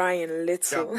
Ryan Little.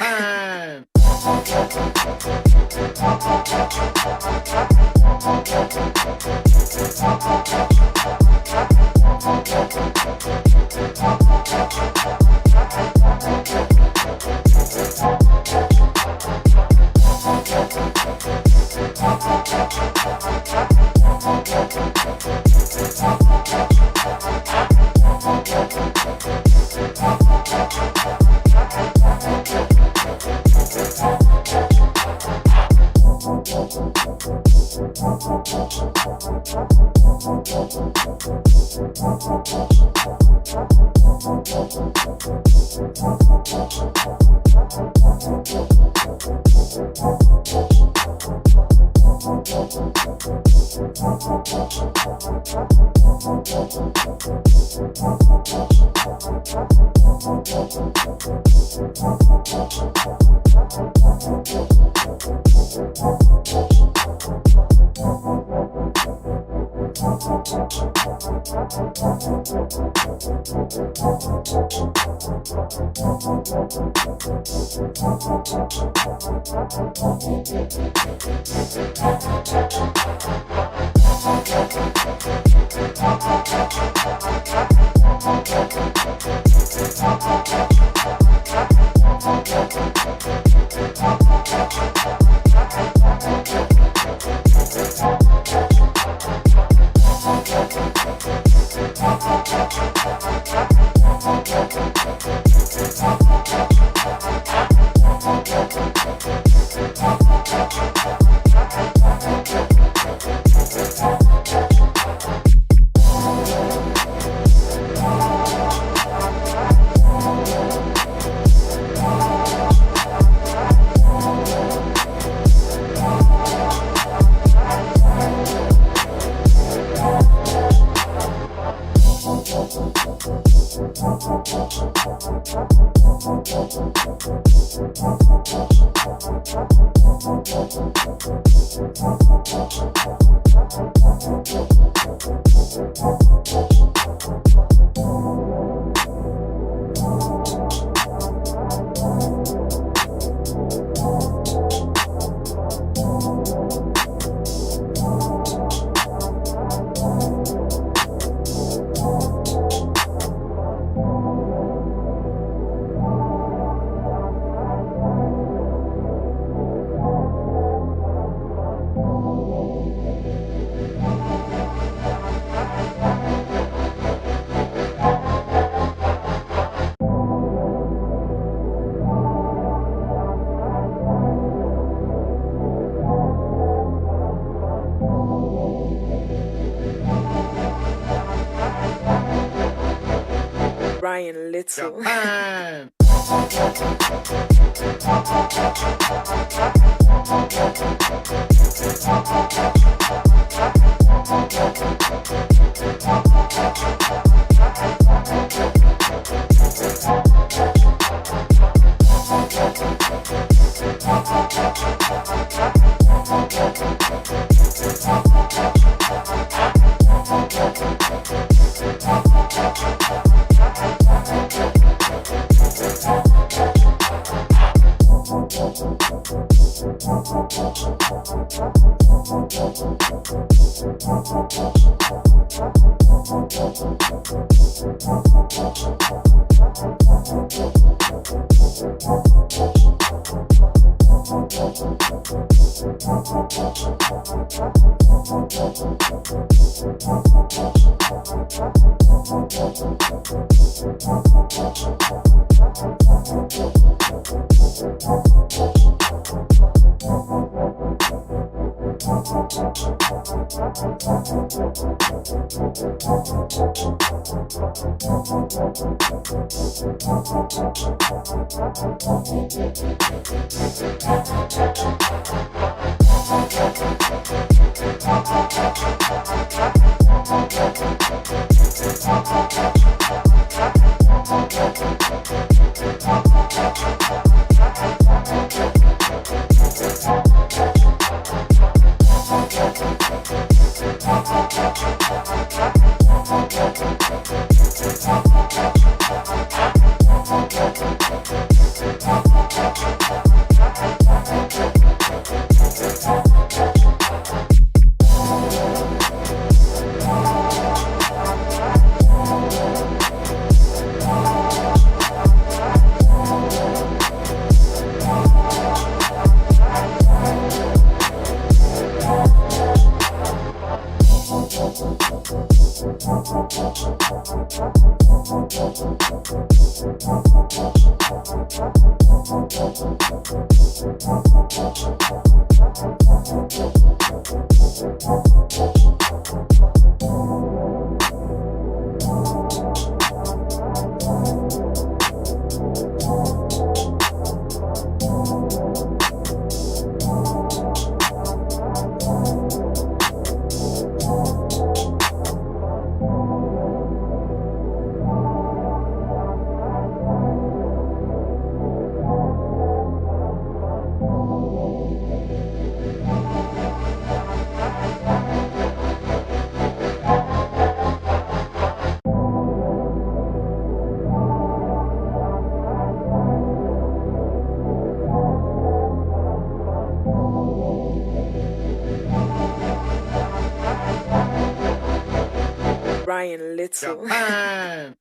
Brian Little. Japan. Brian Little. Japan.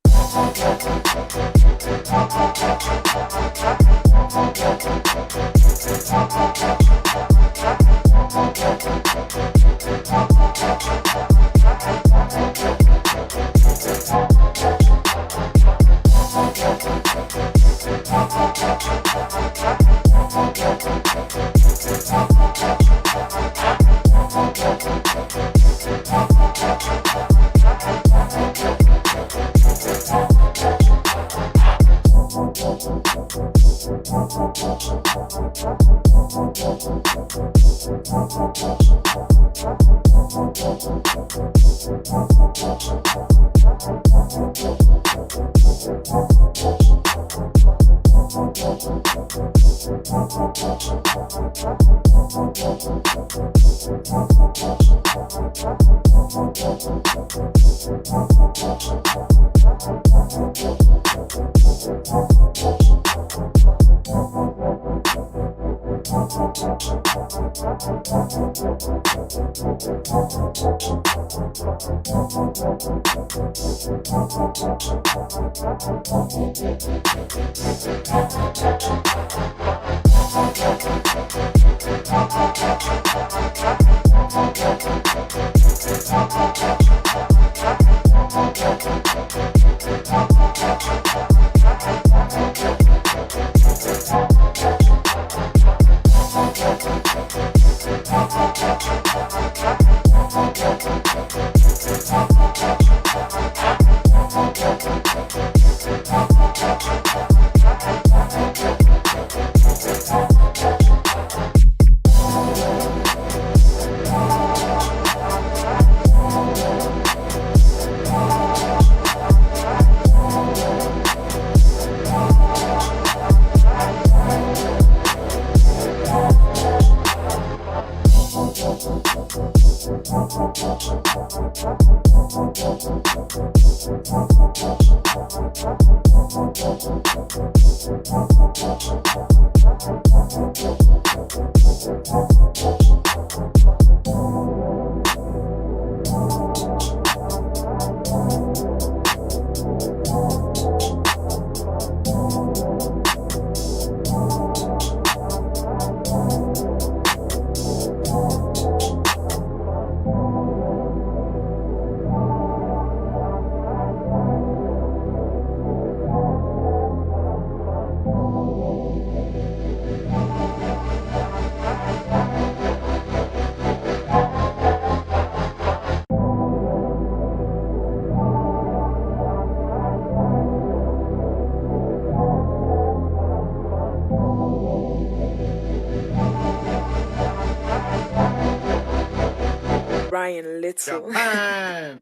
Ryan Little. Japan.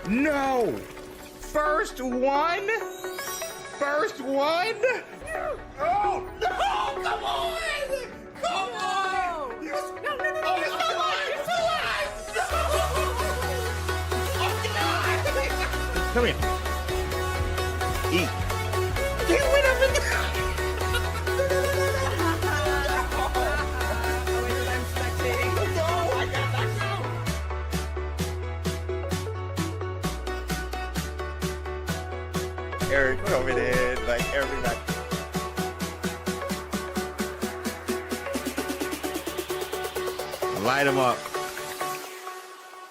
No! First one? First one? Oh, no! Come on! Come on! No, no, no, no, it's still alive! It's still alive! No! Oh, God! Come here. Eat. Get rid of it! I'm spectating. No, I got that go. Eric coming in, like everybody. Light him up.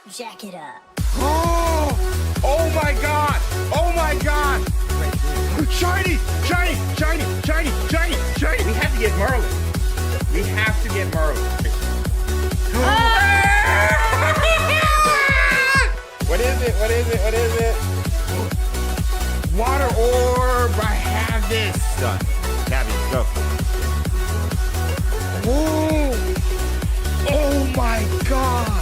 Jack it up. Oh! Oh my God! Oh my God! Shiny! Shiny! Shiny! Shiny! Shiny! Shiny! We have to get Merlin. We have to get Merlin. What is it? What is it? What is it? Water orb! I have this! Done. Tabby, go. Oh! Oh my God!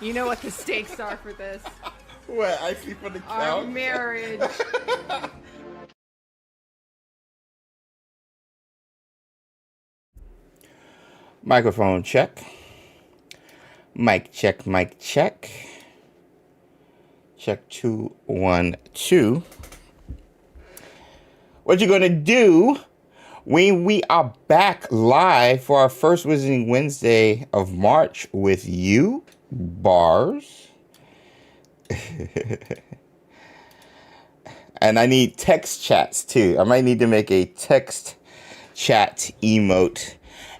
You know what the stakes are for this. What? I see for the Our count? marriage. Microphone check. Mic check, mic check. Check 2, 1, 2. What you're gonna do when we are back live for our first Wizarding Wednesday of March with you, Bars. And I need text chats too. I might need to make a text chat emote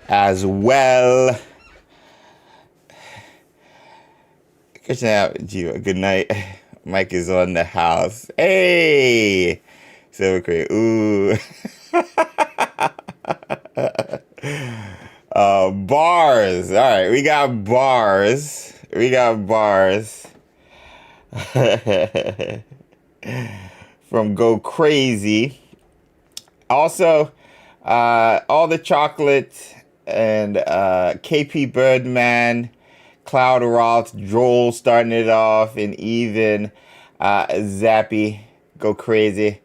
as well. Good night. Mike is on the house. Hey! So great. Ooh. Bars. All right, we got bars. We got bars. From Go Crazy. Also, all the chocolate and KP Birdman, Cloud Roth, Joel starting it off, and even Zappy, Go Crazy.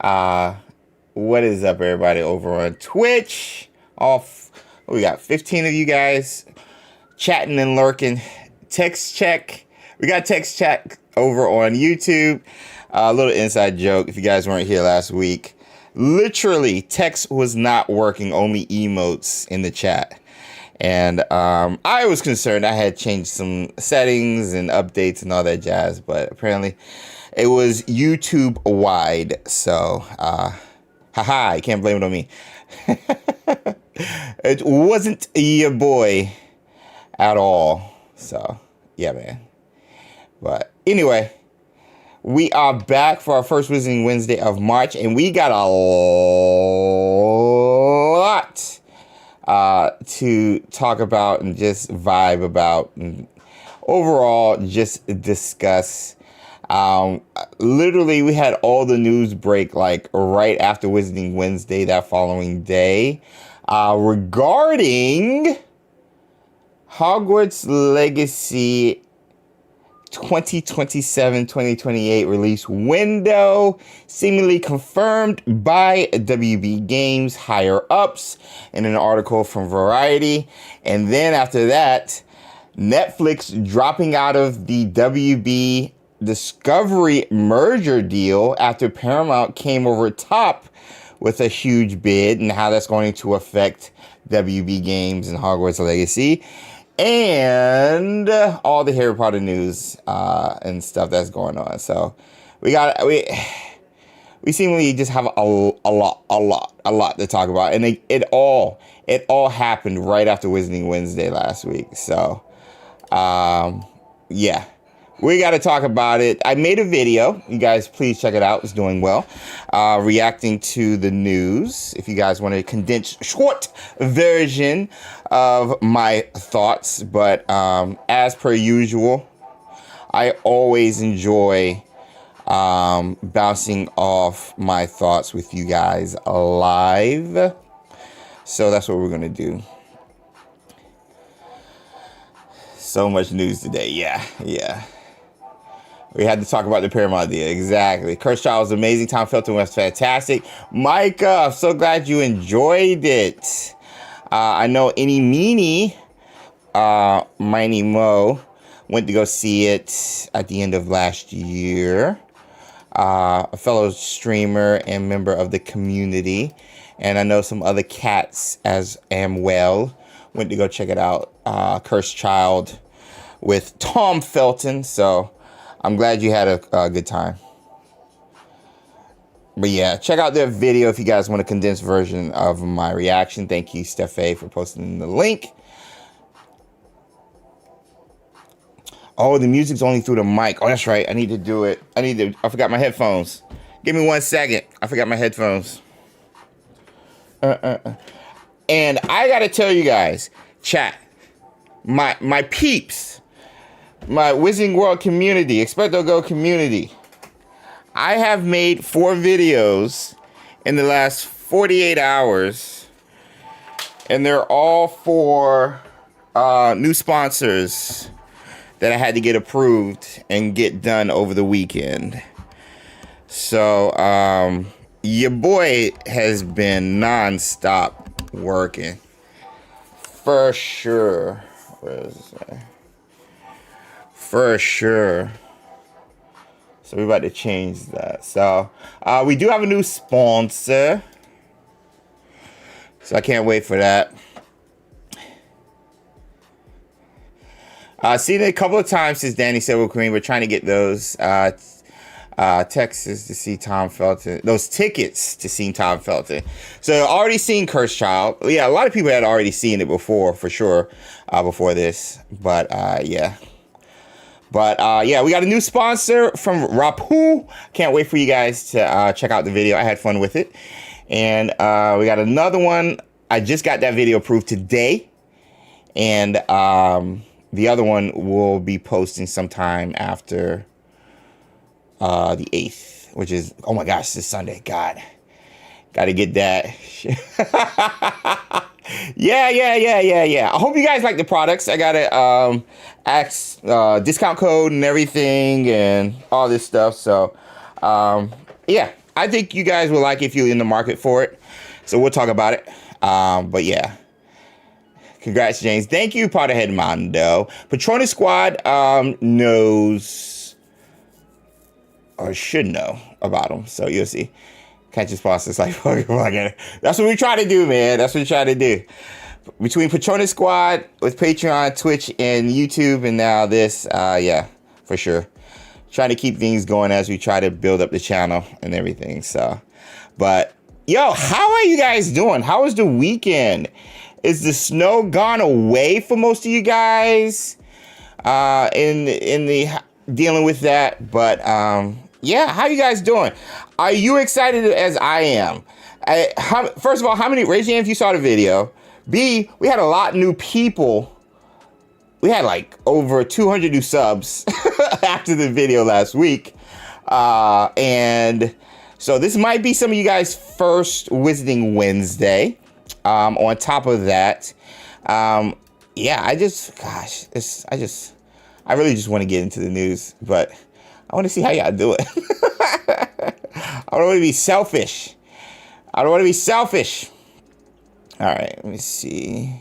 What is up, everybody, over on Twitch? We got 15 of you guys chatting and lurking. Text check We got text chat over on YouTube. A little inside joke, if you guys weren't here last week. Literally, text was not working, only emotes in the chat. And I was concerned. I had changed some settings and updates and all that jazz, but apparently it was YouTube wide. So, haha, you can't blame it on me. It wasn't your boy at all. So, yeah, man. But anyway, we are back for our first Wizarding Wednesday of March, and we got a lot to talk about and just vibe about and overall just discuss. Literally, we had all the news break like right after Wizarding Wednesday that following day regarding Hogwarts Legacy 2027-2028 release window, seemingly confirmed by WB Games higher ups in an article from Variety. And then after that, Netflix dropping out of the WB Discovery merger deal after Paramount came over top with a huge bid, and how that's going to affect WB Games and Hogwarts Legacy. And all the Harry Potter news and stuff that's going on. So we seemingly just have a lot to talk about, and it all happened right after Wizarding Wednesday last week. So yeah, we got to talk about it. I made a video. You guys, please check it out. It's doing well. Reacting to the news. If you guys want a condensed short version of my thoughts. But as per usual, I always enjoy bouncing off my thoughts with you guys live. So that's what we're going to do. So much news today. Yeah. We had to talk about the Paramount deal. Exactly. Cursed Child was amazing. Tom Felton was fantastic. Micah, I'm so glad you enjoyed it. I know Miney Mo went to go see it at the end of last year. A fellow streamer and member of the community. And I know some other cats as well went to go check it out. Cursed Child with Tom Felton. So I'm glad you had a good time. But yeah, check out their video if you guys want a condensed version of my reaction. Thank you, Steph, for posting the link. Oh, the music's only through the mic. Oh, that's right. I need to do it. I forgot my headphones. Give me 1 second. I forgot my headphones. And I got to tell you guys, chat, my peeps, my Wizarding World community, XpectoGO community. I have made 4 videos in the last 48 hours, and they're all for new sponsors that I had to get approved and get done over the weekend. So, your boy has been non-stop working. For sure. Where is that? For sure. So we're about to change that. So we do have a new sponsor. So I can't wait for that. Seen it a couple of times since Danny Silver Queen. We're trying to get those Texas to see Tom Felton. Those tickets to see Tom Felton. So already seen Cursed Child. Yeah, a lot of people had already seen it before, for sure, before this. But yeah. But yeah, we got a new sponsor from Rapoo. Can't wait for you guys to check out the video. I had fun with it. And we got another one. I just got that video approved today. And the other one will be posting sometime after the 8th, which is, oh my gosh, this Sunday. God, got to get that. Yeah. I hope you guys like the products. I got a discount code and everything and all this stuff. So, yeah, I think you guys will like it if you're in the market for it. So we'll talk about it. But yeah, Congrats, James. Thank you, Potterhead Mondo. Patronus Squad knows or should know about them, so you'll see. Catch his sponsors like Pokemon. That's what we try to do, man. That's what we try to do. Between Patronus Squad with Patreon, Twitch, and YouTube, and now this, yeah, for sure. Trying to keep things going as we try to build up the channel and everything. So, but yo, how are you guys doing? How was the weekend? Is the snow gone away for most of you guys? In the dealing with that, but yeah, how you guys doing? Are you excited as I am? First of all, how many? Raise your hand if you saw the video. B, we had a lot of new people. We had like over 200 new subs after the video last week, and so this might be some of you guys' first Visiting Wednesday. On top of that, yeah, I really just want to get into the news, but I want to see how y'all do it. I don't want to be selfish. I don't want to be selfish. All right, let me see.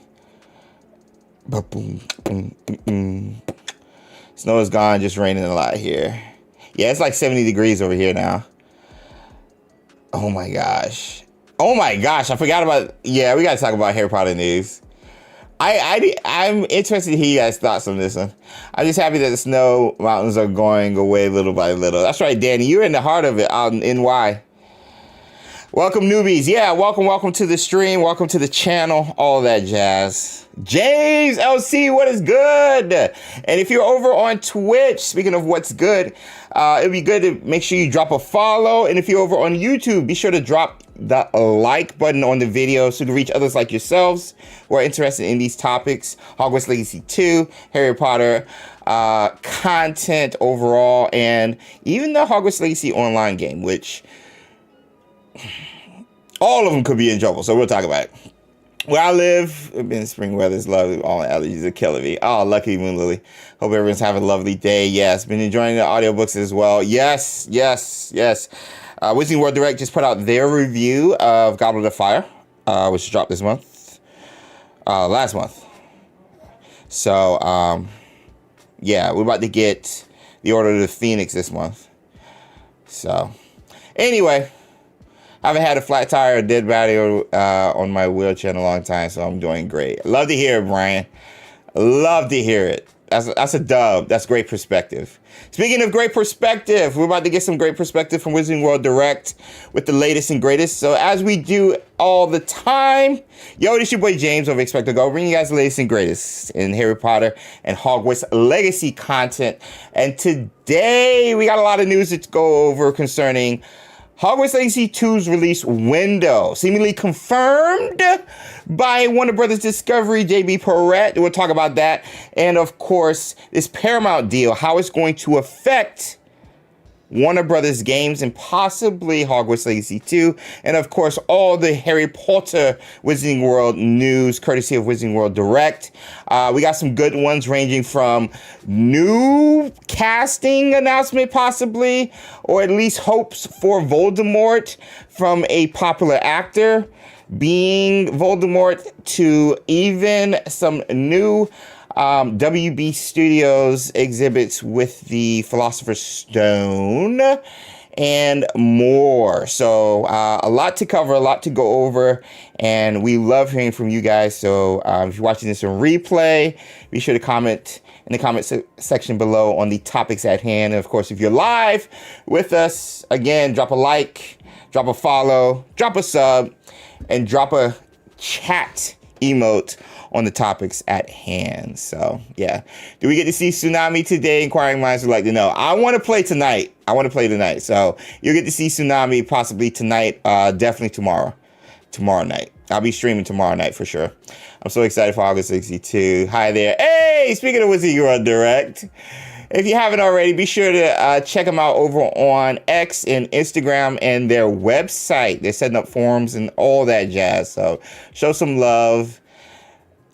Snow is gone, just raining a lot here. Yeah, it's like 70 degrees over here now. Oh my gosh. Oh my gosh, I forgot about, yeah, we got to talk about Harry Potter news. I'm interested to hear you guys' thoughts on this one. I'm just happy that the snow mountains are going away little by little. That's right, Danny, you're in the heart of it out in NY. Welcome, newbies. Yeah, welcome to the stream. Welcome to the channel. All that jazz. James LC, what is good? And if you're over on Twitch, speaking of what's good, it'd be good to make sure you drop a follow. And if you're over on YouTube, be sure to drop the like button on the video so you can reach others like yourselves who are interested in these topics. Hogwarts Legacy 2, Harry Potter content overall, and even the Hogwarts Legacy online game, which all of them could be in trouble, so we'll talk about it. Where I live, in spring weather is lovely. All allergies are killing me. Oh, lucky Moon Lily. Hope everyone's having a lovely day. Yes, been enjoying the audiobooks as well. Yes. Wizarding World Direct just put out their review of Goblet of Fire, which dropped this month. Last month. So, yeah, we're about to get the Order of the Phoenix this month. So, anyway. I haven't had a flat tire or dead body on my wheelchair in a long time, so I'm doing great. Love to hear it, Brian. Love to hear it. That's a dub. That's great perspective. Speaking of great perspective, we're about to get some great perspective from Wizarding World Direct with the latest and greatest. So as we do all the time, yo, this your boy James over XpectoGO, bringing you guys the latest and greatest in Harry Potter and Hogwarts Legacy content. And today we got a lot of news to go over concerning Hogwarts Legacy 2's release window, seemingly confirmed by Warner Brothers Discovery, JB Perrette. We'll talk about that. And of course, this Paramount deal, how it's going to affect Warner Brothers games and possibly Hogwarts Legacy 2. And of course, all the Harry Potter Wizarding World news, courtesy of Wizarding World Direct. We got some good ones ranging from new casting announcement possibly, or at least hopes for Voldemort from a popular actor being Voldemort, to even some new WB Studios exhibits with the Philosopher's Stone and more. So a lot to cover, a lot to go over, and we love hearing from you guys. So if you're watching this in replay, be sure to comment in the comment section below on the topics at hand. And of course, if you're live with us, again, drop a like, drop a follow, drop a sub, and drop a chat emote on the topics at hand. So, yeah. Do we get to see Tsunami today? Inquiring minds would like to know. I want to play tonight. So, you'll get to see Tsunami possibly tonight. Definitely tomorrow. Tomorrow night. I'll be streaming tomorrow night for sure. I'm so excited for August 62. Hi there. Hey, speaking of Wizarding World Direct, if you haven't already, be sure to check them out over on X and Instagram and their website. They're setting up forums and all that jazz. So, show some love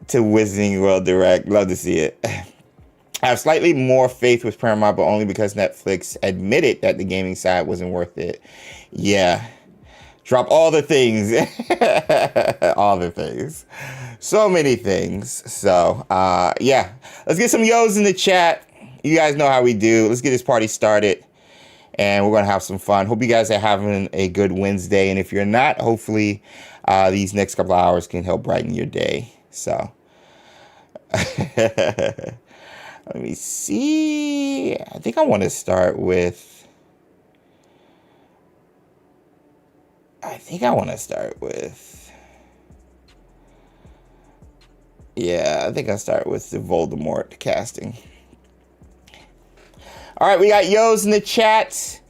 to Wizarding World Direct. Love to see it. I have slightly more faith with Paramount, but only because Netflix admitted that the gaming side wasn't worth it. Yeah. Drop all the things. All the things. So many things. So, yeah. Let's get some yo's in the chat. You guys know how we do. Let's get this party started. And we're going to have some fun. Hope you guys are having a good Wednesday. And if you're not, hopefully these next couple of hours can help brighten your day. So, let me see. I think I want to start with... Yeah, I think I'll start with the Voldemort casting. All right, we got yo's in the chat.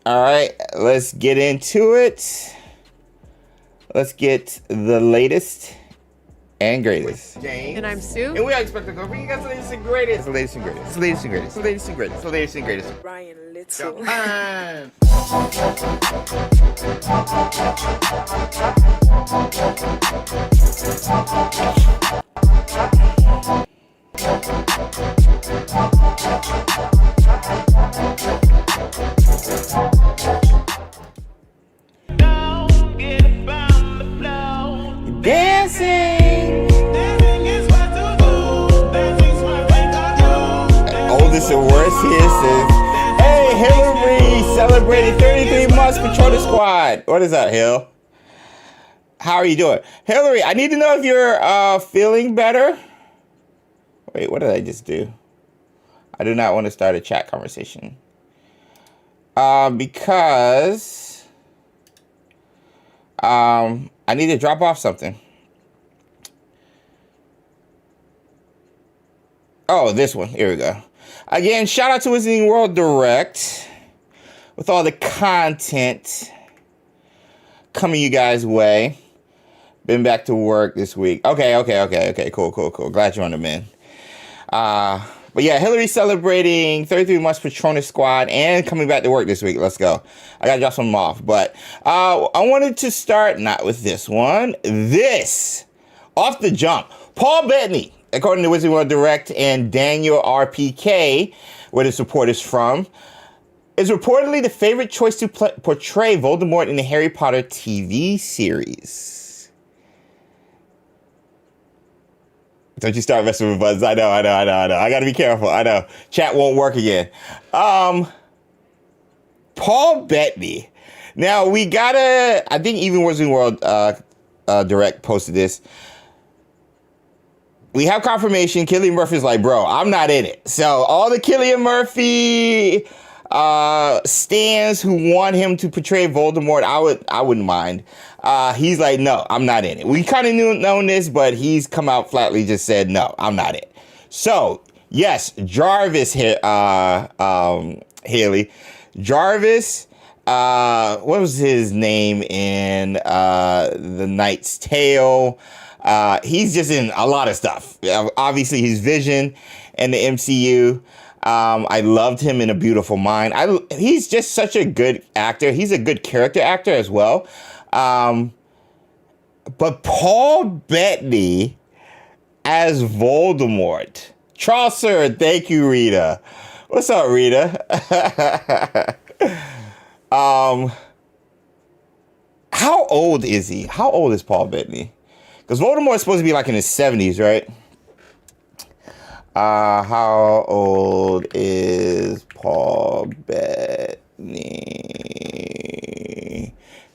All right, let's get into it. Let's get the latest and greatest. And I'm Sue. And we are XpectoGO bringing you guys the latest and greatest. The latest and greatest. The latest and greatest. The latest and greatest. The latest and greatest. Ryan Little. Dancing. Oldest and worst here says, hey, Hillary celebrating 33 months Patrona Squad. What is up, Hill? How are you doing? Hillary, I need to know if you're feeling better. Wait, what did I just do? I do not want to start a chat conversation. Because I need to drop off something. Oh, this one. Here we go. Again, shout out to Wizarding World Direct with all the content coming you guys' way. Been back to work this week. Okay. Cool. Glad you're on the mend. But yeah, Hillary celebrating 33 months Patronus Squad and coming back to work this week. Let's go. I gotta drop some off. But I wanted to start not with this one. This off the jump. Paul Bettany, according to Wizarding World Direct and Daniel RPK, where the support is from, is reportedly the favorite choice to portray Voldemort in the Harry Potter TV series. Don't you start messing with buttons. I know. I gotta be careful. I know. Chat won't work again. Paul Bettany. Now, we gotta... I think even Wizarding World Direct posted this. We have confirmation. Cillian Murphy's like, bro, I'm not in it. So, all the Cillian Murphy stans who want him to portray Voldemort, I wouldn't mind. He's like, no, I'm not in it. We kind of known this, but he's come out flatly just said, no, I'm not in it. So, yes, Jarvis Haley. Jarvis, what was his name in The Knight's Tale? He's just in a lot of stuff. Obviously, he's Vision in the MCU. I loved him in A Beautiful Mind. He's just such a good actor. He's a good character actor as well. But Paul Bettany as Voldemort. Chaucer, thank you, Rita. What's up, Rita? How old is he? How old is Paul Bettany? Because Voldemort's supposed to be like in his 70s, right? How old is Paul Bettany?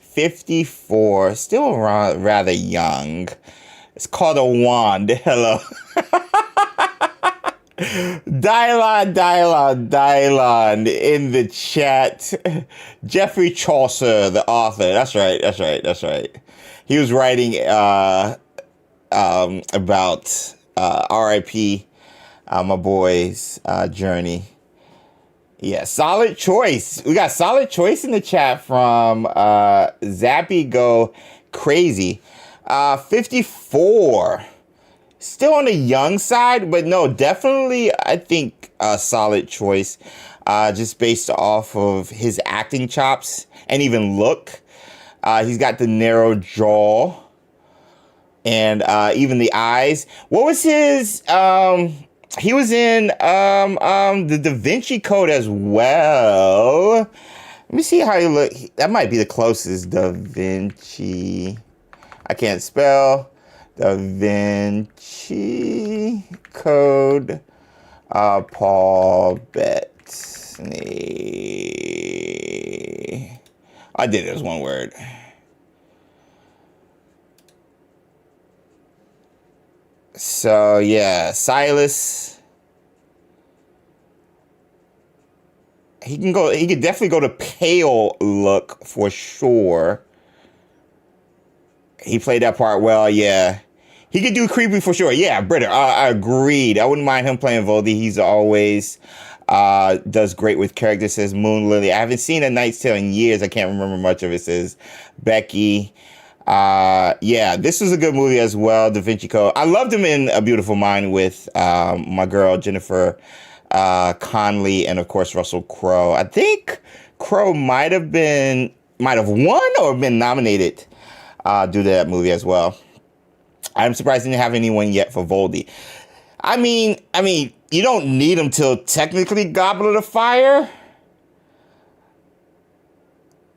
54. Still rather young. It's called a wand. Hello. Dylon in the chat. Geoffrey Chaucer, the author. That's right. He was writing about R.I.P. My boy's journey. Yeah, solid choice. We got solid choice in the chat from Zappy Go Crazy. 54. Still on the young side, but no, definitely I think a solid choice. Just based off of his acting chops and even look. He's got the narrow jaw and even the eyes. What was his... he was in the Da Vinci Code as well. Let me see how he look. That might be the closest. Da Vinci. I can't spell. Da Vinci Code. Paul Bettany. I did it as one word. So yeah, Silas. He could definitely go to pale look for sure. He played that part well, yeah. He could do creepy for sure. Yeah, Britta, I agreed. I wouldn't mind him playing Voldy. He's always does great with characters, says Moon Lily. I haven't seen A Knight's Tale in years. I can't remember much of it, says Becky. Yeah, this was a good movie as well, Da Vinci Code. I loved him in A Beautiful Mind with my girl, Jennifer Connelly, and of course, Russell Crowe. I think Crowe might have won or been nominated due to that movie as well. I'm surprised they didn't have anyone yet for Voldy. I mean, you don't need him till technically Goblet of Fire.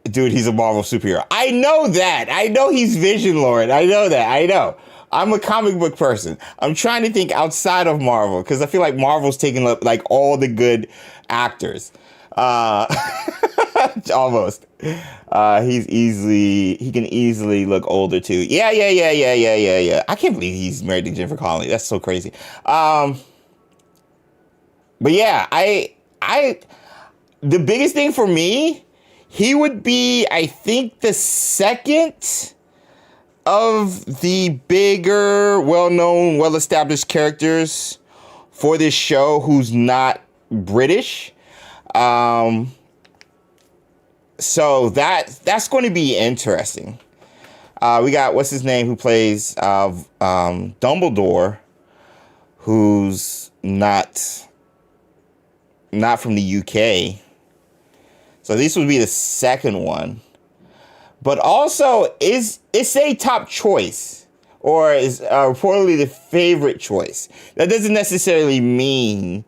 Dude, he's a Marvel superhero. I know that. I know he's Vision Lord. I know that. I know. I'm a comic book person. I'm trying to think outside of Marvel because I feel like Marvel's taking up like all the good actors. Almost. He can easily look older too. Yeah. I can't believe he's married to Jennifer Connelly. That's so crazy. But yeah, the biggest thing for me, he would be, I think, the second of the bigger, well-known, well-established characters for this show who's not British. So that's going to be interesting. We got, what's his name, who plays Dumbledore, who's not from the UK. So this would be the second one. But also, it's a top choice, or is reportedly the favorite choice. That doesn't necessarily mean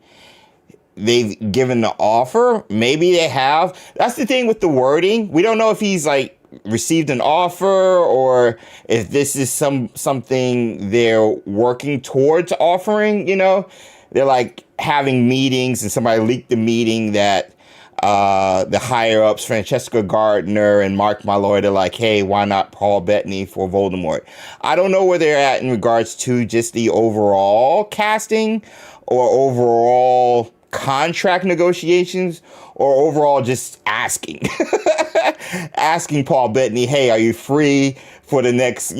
they've given the offer. Maybe they have. That's the thing with the wording. We don't know if he's like received an offer or if this is something they're working towards offering, you know. They're like having meetings and somebody leaked the meeting that the higher ups, Francesca Gardner and Mark Malloy, are like, hey, why not Paul Bettany for Voldemort? I don't know where they're at in regards to just the overall casting or overall contract negotiations or overall just asking Paul Bettany, hey, are you free for the next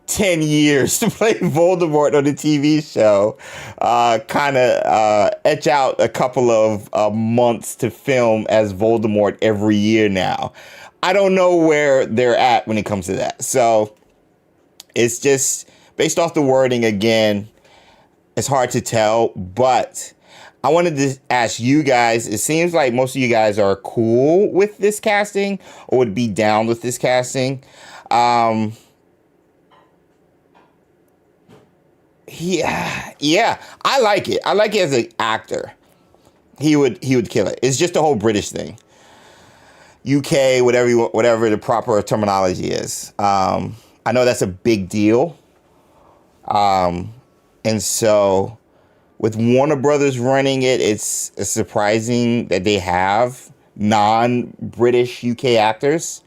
10 years to play Voldemort on the TV show, kind of etch out a couple of months to film as Voldemort every year now. I don't know where they're at when it comes to that. So it's just based off the wording again, it's hard to tell, but I wanted to ask you guys, it seems like most of you guys are cool with this casting or would be down with this casting. Yeah, I like it. I like it as an actor. He would kill it. It's just the whole British thing. UK, whatever the proper terminology is. I know that's a big deal. And so with Warner Brothers running it, it's surprising that they have non-British UK actors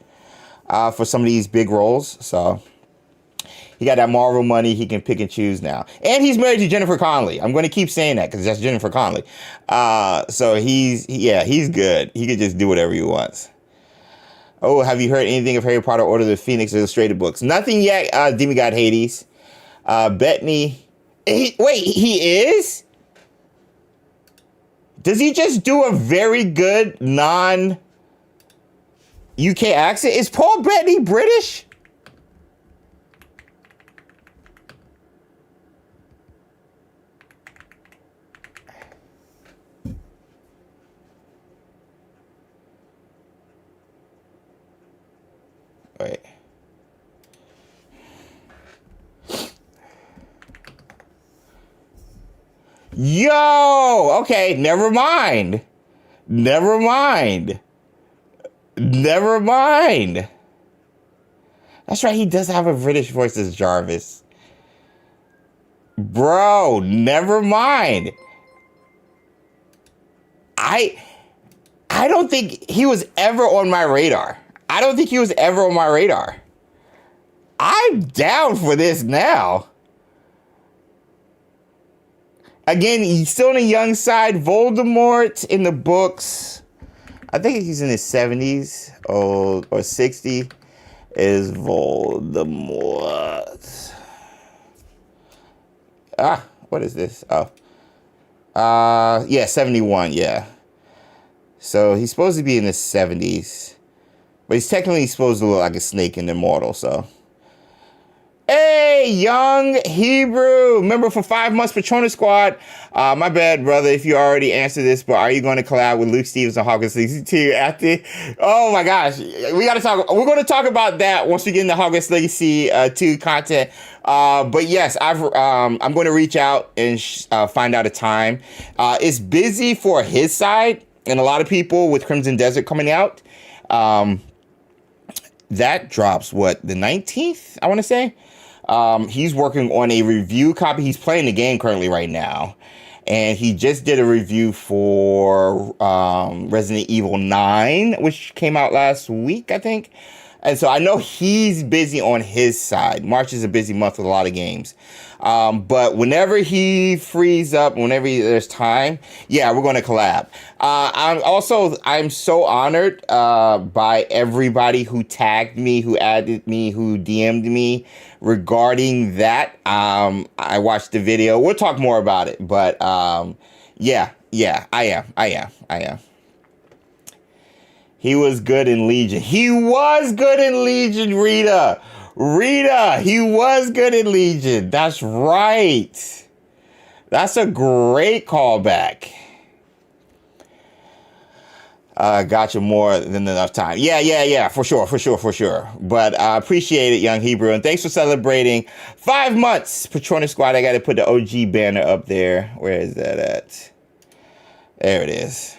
for some of these big roles. So he got that Marvel money. He can pick and choose now. And he's married to Jennifer Connelly. I'm going to keep saying that because that's Jennifer Connelly. So he's good. He can just do whatever he wants. Oh, have you heard anything of Harry Potter Order of the Phoenix illustrated books? Nothing yet, Demigod Hades. Bettany. He is? Does he just do a very good non-UK accent? Is Paul Bettany British? Wait. Yo, okay, never mind. Never mind. That's right, he does have a British voice as Jarvis. Bro, never mind. I don't think he was ever on my radar. I don't think he was ever on my radar. I'm down for this now. Again, he's still on the young side. Voldemort in the books, I think he's in his 70s or 60, is Voldemort. What is this? Oh. Yeah, 71, yeah. So he's supposed to be in his 70s. But he's technically supposed to look like a snake in Immortal, so. Hey, young Hebrew, member for 5 months, Patronus Squad. My bad, brother, if you already answered this, but are you going to collab with Luke Stevens on Hogwarts Legacy 2 after? Oh my gosh, we're going to talk about that once we get into Hogwarts Legacy 2 content. But yes, I'm going to reach out and find out a time. It's busy for his side and a lot of people with Crimson Desert coming out. That drops what, the 19th, I want to say. He's working on a review copy. He's playing the game currently right now. And he just did a review for Resident Evil 9, which came out last week, I think. And so I know he's busy on his side. March is a busy month with a lot of games. But whenever he frees up, whenever there's time, yeah, we're going to collab. I'm so honored by everybody who tagged me, who added me, who DM'd me regarding that. I watched the video. We'll talk more about it. But yeah, I am. He was good in Legion. He was good in Legion, Rita. He was good in Legion. That's right. That's a great callback. Got you more than enough time. Yeah, for sure. But I appreciate it, young Hebrew. And thanks for celebrating 5 months, Patronus Squad. I got to put the OG banner up there. Where is that at? There it is.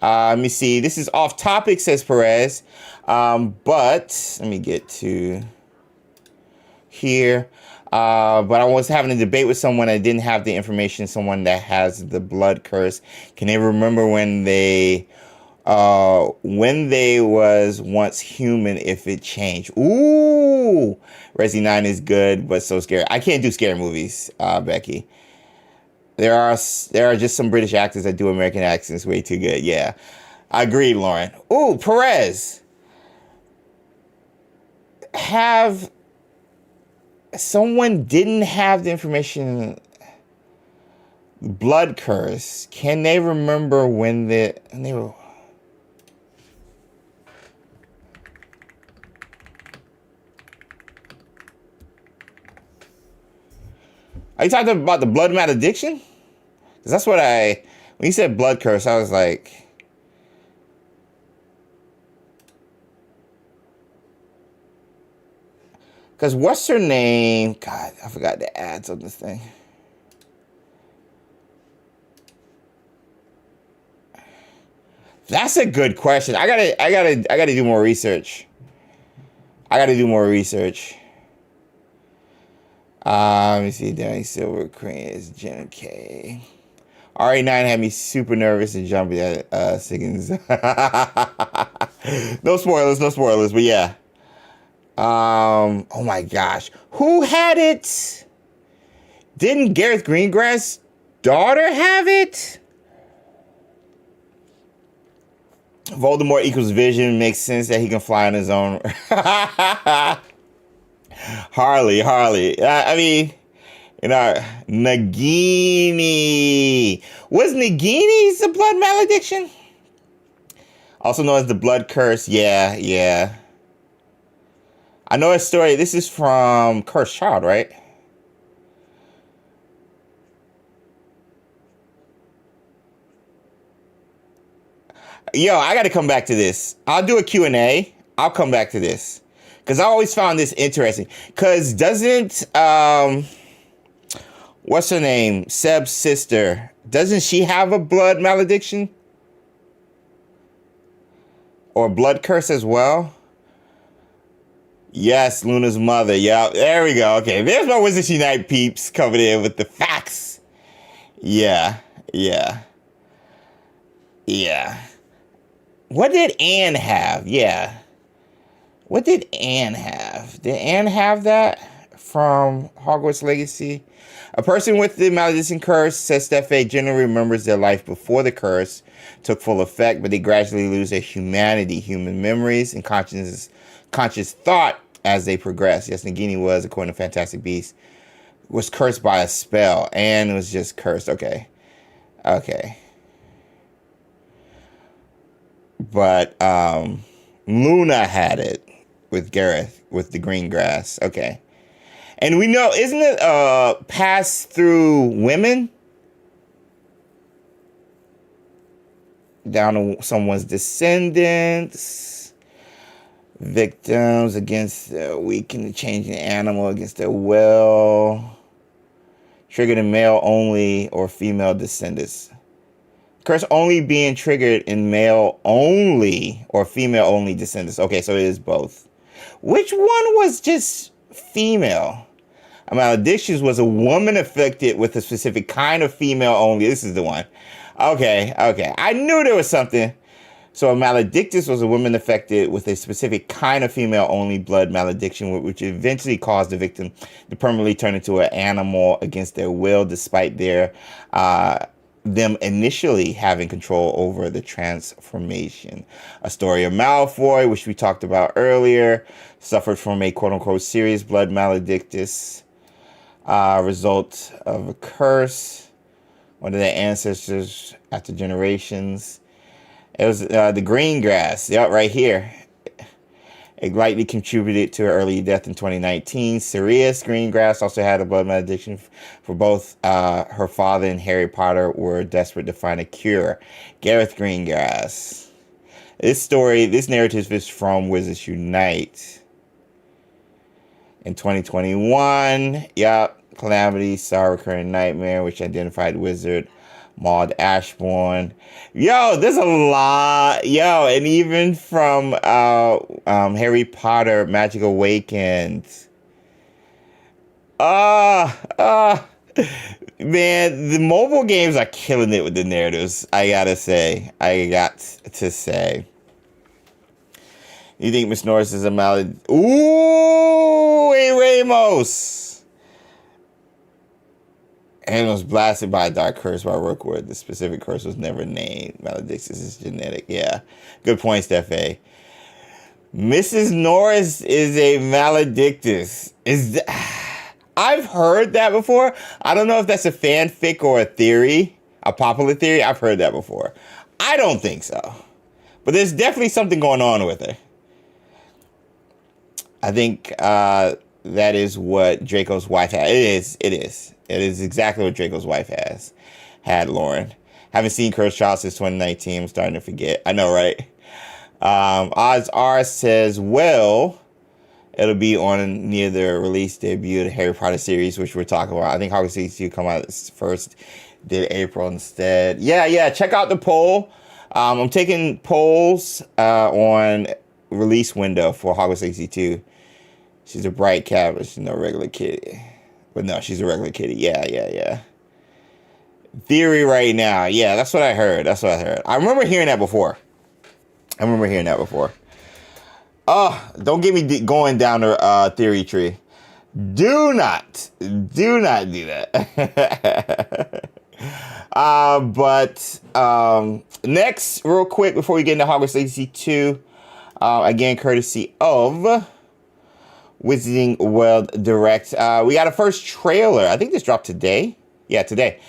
Let me see. This is off topic, says Perez. But let me get to here. But I was having a debate with someone that didn't have the information. Someone that has the blood curse. Can they remember when they was once human, if it changed? Ooh, Resi 9 is good, but so scary. I can't do scary movies, Becky. There are just some British actors that do American accents way too good. Yeah, I agree, Lauren. Ooh, Perez. Have someone didn't have the information, blood curse. Can they remember when they were? Are you talking about the blood malediction? Because that's what when you said blood curse, I was like, because what's her name? God, I forgot the ads on this thing. That's a good question. I gotta do more research. Let me see. Danny Silver, Queen is Jen K. RA9 had me super nervous and jumpy at Siggins. No spoilers, but yeah. Oh my gosh. Who had it? Didn't Gareth Greengrass' daughter have it? Voldemort equals Vision. Makes sense that he can fly on his own. Harley. I mean, Nagini. Was Nagini's the blood malediction? Also known as the blood curse. Yeah. I know a story. This is from Cursed Child, right? Yo, I got to come back to this. I'll do a Q&A. I'll come back to this. Because I always found this interesting. Because doesn't, what's her name? Seb's sister. Doesn't she have a blood malediction? or blood curse as well. Yes, Luna's mother. Yeah, there we go. Okay, there's my Wizards Unite peeps coming in with the facts. Yeah. What did Anne have? Yeah. What did Anne have? Did Anne have that from Hogwarts Legacy? A person with the malediction curse, says Steffe, generally remembers their life before the curse took full effect, but they gradually lose their humanity, human memories, and conscious thought as they progress. Yes, Nagini was, according to Fantastic Beasts, was cursed by a spell. Anne was just cursed. Okay. But Luna had it with Gareth, with the green grass. Okay. And we know, isn't it passed through women? Down to someone's descendants. Victims against the weak and changing animal against their will. Triggered in male only or female descendants. Curse only being triggered in male only or female only descendants. Okay, so it is both. Which one was just female? Maledictions was a woman afflicted with a specific kind of female only. This is the one. Okay. I knew there was something. So a maledictus was a woman affected with a specific kind of female only blood malediction, which eventually caused the victim to permanently turn into an animal against their will, despite them initially having control over the transformation. A story of Malfoy, which we talked about earlier, suffered from a quote-unquote serious blood maledictus, result of a curse. One of their ancestors after generations. It was the green grass, yep, right here. It likely contributed to her early death in 2019. Sirius Greengrass also had a blood malediction for both her father and Harry Potter were desperate to find a cure. Gareth Greengrass. This narrative is from Wizards Unite. In 2021, Calamity saw a recurring nightmare, which identified Wizard Maud Ashbourne. Yo, there's a lot. Yo, and even from Harry Potter Magic Awakens. Man, the mobile games are killing it with the narratives. I got to say. You think Miss Norris is a malad? Ooh, hey Ramos. And was blasted by a dark curse by Rookwood. The specific curse was never named. Maledictus is genetic. Yeah. Good point, Steffe. Mrs. Norris is a maledictus. I've heard that before. I don't know if that's a fanfic or a theory. A popular theory. I've heard that before. I don't think so. But there's definitely something going on with her. I think that is what Draco's wife had. It is. It is exactly what Draco's wife had, Lauren. Haven't seen Cursed Child since 2019. I'm starting to forget. I know, right? Oz R says, well, it'll be on near the release debut of the Harry Potter series, which we're talking about. I think Hogwarts Legacy come out first. Did April instead. Yeah. Check out the poll. I'm taking polls on release window for Hogwarts Legacy 2. She's a bright cat, but she's no regular kitty. But no, she's a regular kitty. Yeah. Theory right now. Yeah, that's what I heard. I remember hearing that before. Oh, don't get me going down the theory tree. Do not do that. But next, real quick, before we get into Hogwarts Legacy 2, again, courtesy of Wizarding World Direct. We got a first trailer. I think this dropped today. Yeah, today.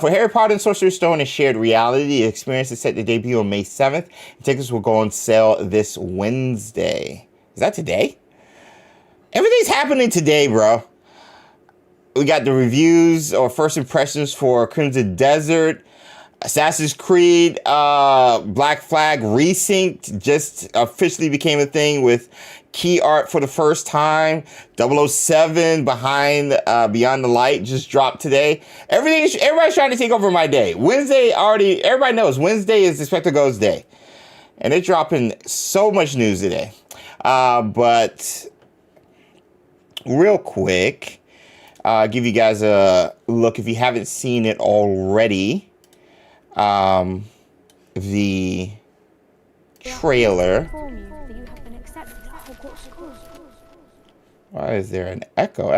For Harry Potter and Sorcerer's Stone and Shared Reality, the experience is set to debut on May 7th. Tickets will go on sale this Wednesday. Is that today? Everything's happening today, bro. We got the reviews or first impressions for Crimson Desert, Assassin's Creed, Black Flag Resynced just officially became a thing with key art for the first time. 007 Beyond the Light just dropped today. Everybody's trying to take over my day. Wednesday everybody knows Wednesday is XpectoGO's day. And they're dropping so much news today. But real quick, give you guys a look if you haven't seen it already. The trailer. Why is there an echo?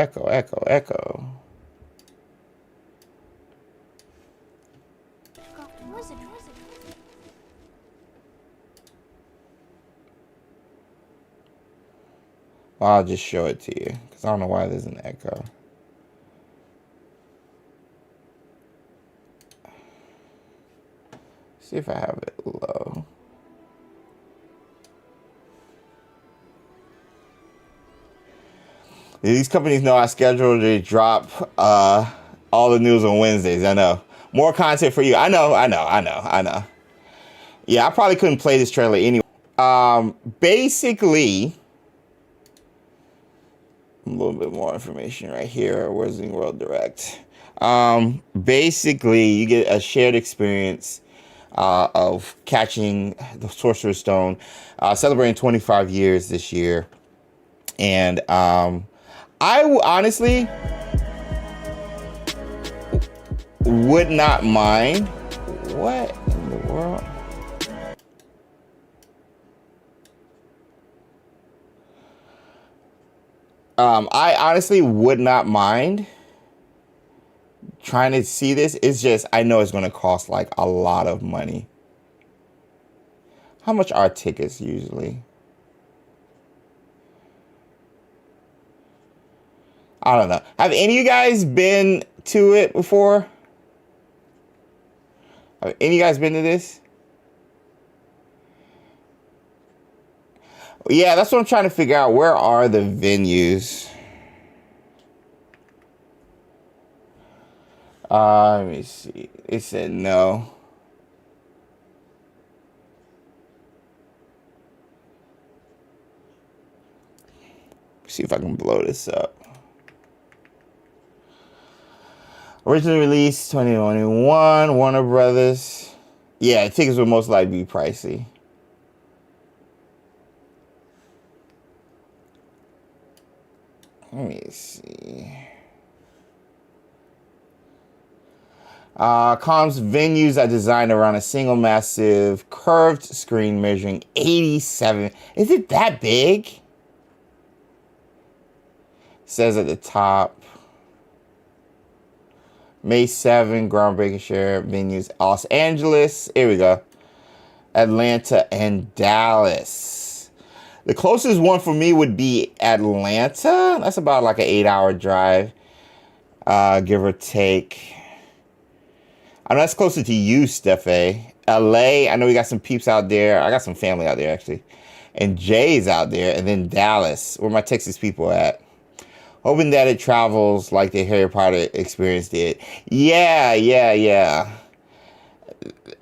Well, I'll just show it to you because I don't know why there's an echo. See if I have it low. These companies know I scheduled to drop all the news on Wednesdays. I know. More content for you. I know. Yeah, I probably couldn't play this trailer anyway. Basically, a little bit more information right here. Wizarding World Direct. Basically, you get a shared experience of catching the Sorcerer's Stone, celebrating 25 years this year. And I honestly would not mind. What in the world? I honestly would not mind trying to see this. It's just, I know it's going to cost like a lot of money. How much are tickets usually? I don't know. Have any of you guys been to it before? Have any of you guys been to this? Yeah, that's what I'm trying to figure out. Where are the venues? Let me see. It said no. See if I can blow this up. Originally released 2021, Warner Brothers. Yeah, tickets would most likely be pricey. Let me see. Comms venues are designed around a single massive curved screen measuring 87. Is it that big? It says at the top. May 7, groundbreaking share venues. Los Angeles. Here we go. Atlanta and Dallas. The closest one for me would be Atlanta. That's about like an 8-hour drive, give or take. I know that's closer to you, Steffe. LA, I know we got some peeps out there. I got some family out there, actually. And Jay's out there. And then Dallas, where my Texas people at. Hoping that it travels like the Harry Potter experience did. Yeah.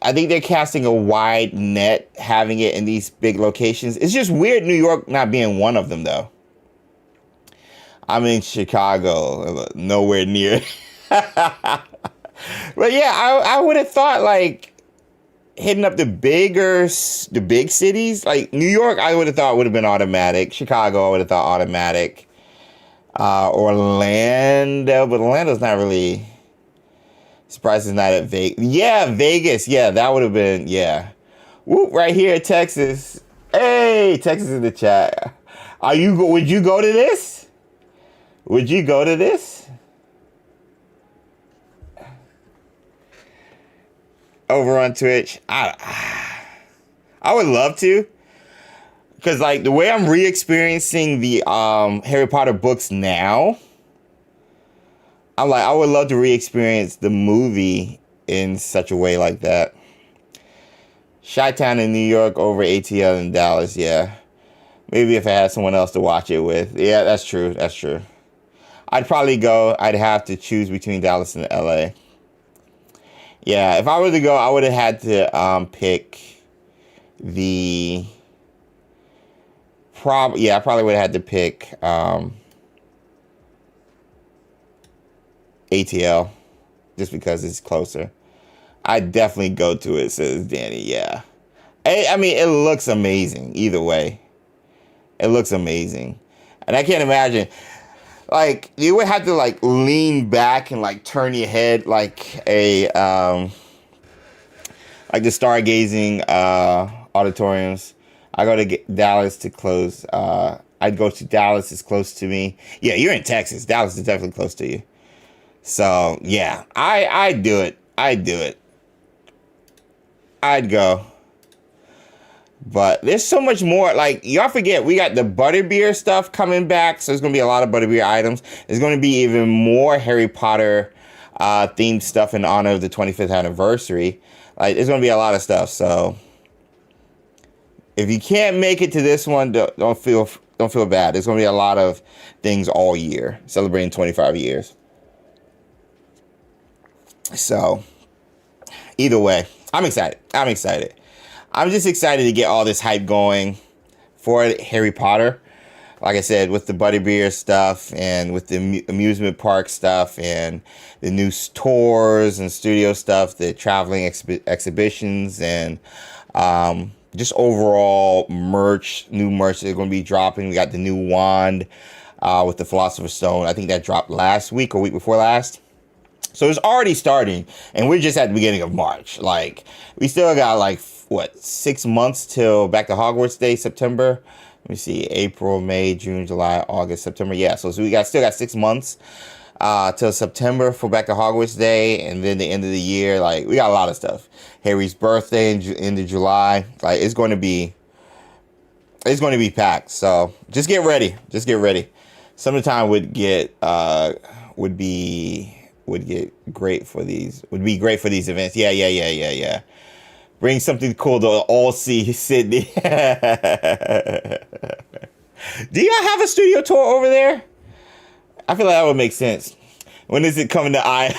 I think they're casting a wide net, having it in these big locations. It's just weird New York not being one of them, though. I'm in Chicago, nowhere near. But yeah, I would have thought, like, hitting up the big cities, like New York, I would have thought would have been automatic. Chicago, I would have thought automatic. Orlando, but Orlando's not really. Surprised it's not at Vegas. Yeah, Vegas. Yeah, that would have been. Yeah. Whoop, right here, Texas. Hey, Texas in the chat. Would you go to this? Would you go to this? Over on Twitch. I would love to. Because, like, the way I'm re-experiencing the Harry Potter books now, I'm like, I would love to re-experience the movie in such a way like that. Chi-Town in New York over ATL in Dallas, yeah. Maybe if I had someone else to watch it with. Yeah, that's true. That's true. I'd probably go. I'd have to choose between Dallas and LA. Yeah, if I were to go, I would have had to pick the... I probably would have had to pick ATL just because it's closer. I'd definitely go to it, says Danny. Yeah. I mean, it looks amazing either way. It looks amazing. And I can't imagine, like, you would have to, like, lean back and, like, turn your head like a, like the stargazing auditoriums. I go to Dallas to close. I'd go to Dallas. It's close to me. Yeah, you're in Texas. Dallas is definitely close to you. So, yeah, I'd do it. I'd do it. I'd go. But there's so much more. Like, y'all forget, we got the Butterbeer stuff coming back. So there's going to be a lot of Butterbeer items. There's going to be even more Harry Potter themed stuff in honor of the 25th anniversary. Like, there's going to be a lot of stuff. So if you can't make it to this one, don't feel bad. There's going to be a lot of things all year celebrating 25 years. So either way, I'm excited. I'm excited. I'm just excited to get all this hype going for Harry Potter. Like I said, with the Butterbeer stuff and with the amusement park stuff and the new tours and studio stuff, the traveling exhibitions and just overall merch, new merch that's going to be dropping. We got the new wand with the Philosopher's Stone. I think that dropped last week or week before last. So it's already starting, and we're just at the beginning of March. Like, we still got, like, what, 6 months till Back to Hogwarts Day, September. Let me see, April, May, June, July, August, September. Yeah, so we still got 6 months till September for Back to Hogwarts Day, and then the end of the year. Like, we got a lot of stuff. Harry's birthday in end of July. Like, it's going to be packed. So just get ready. Just get ready. Summertime would be great for these. Would be great for these events. Yeah. Bring something cool to all see Sydney. Do y'all have a studio tour over there? I feel like that would make sense. When is it coming to Iowa?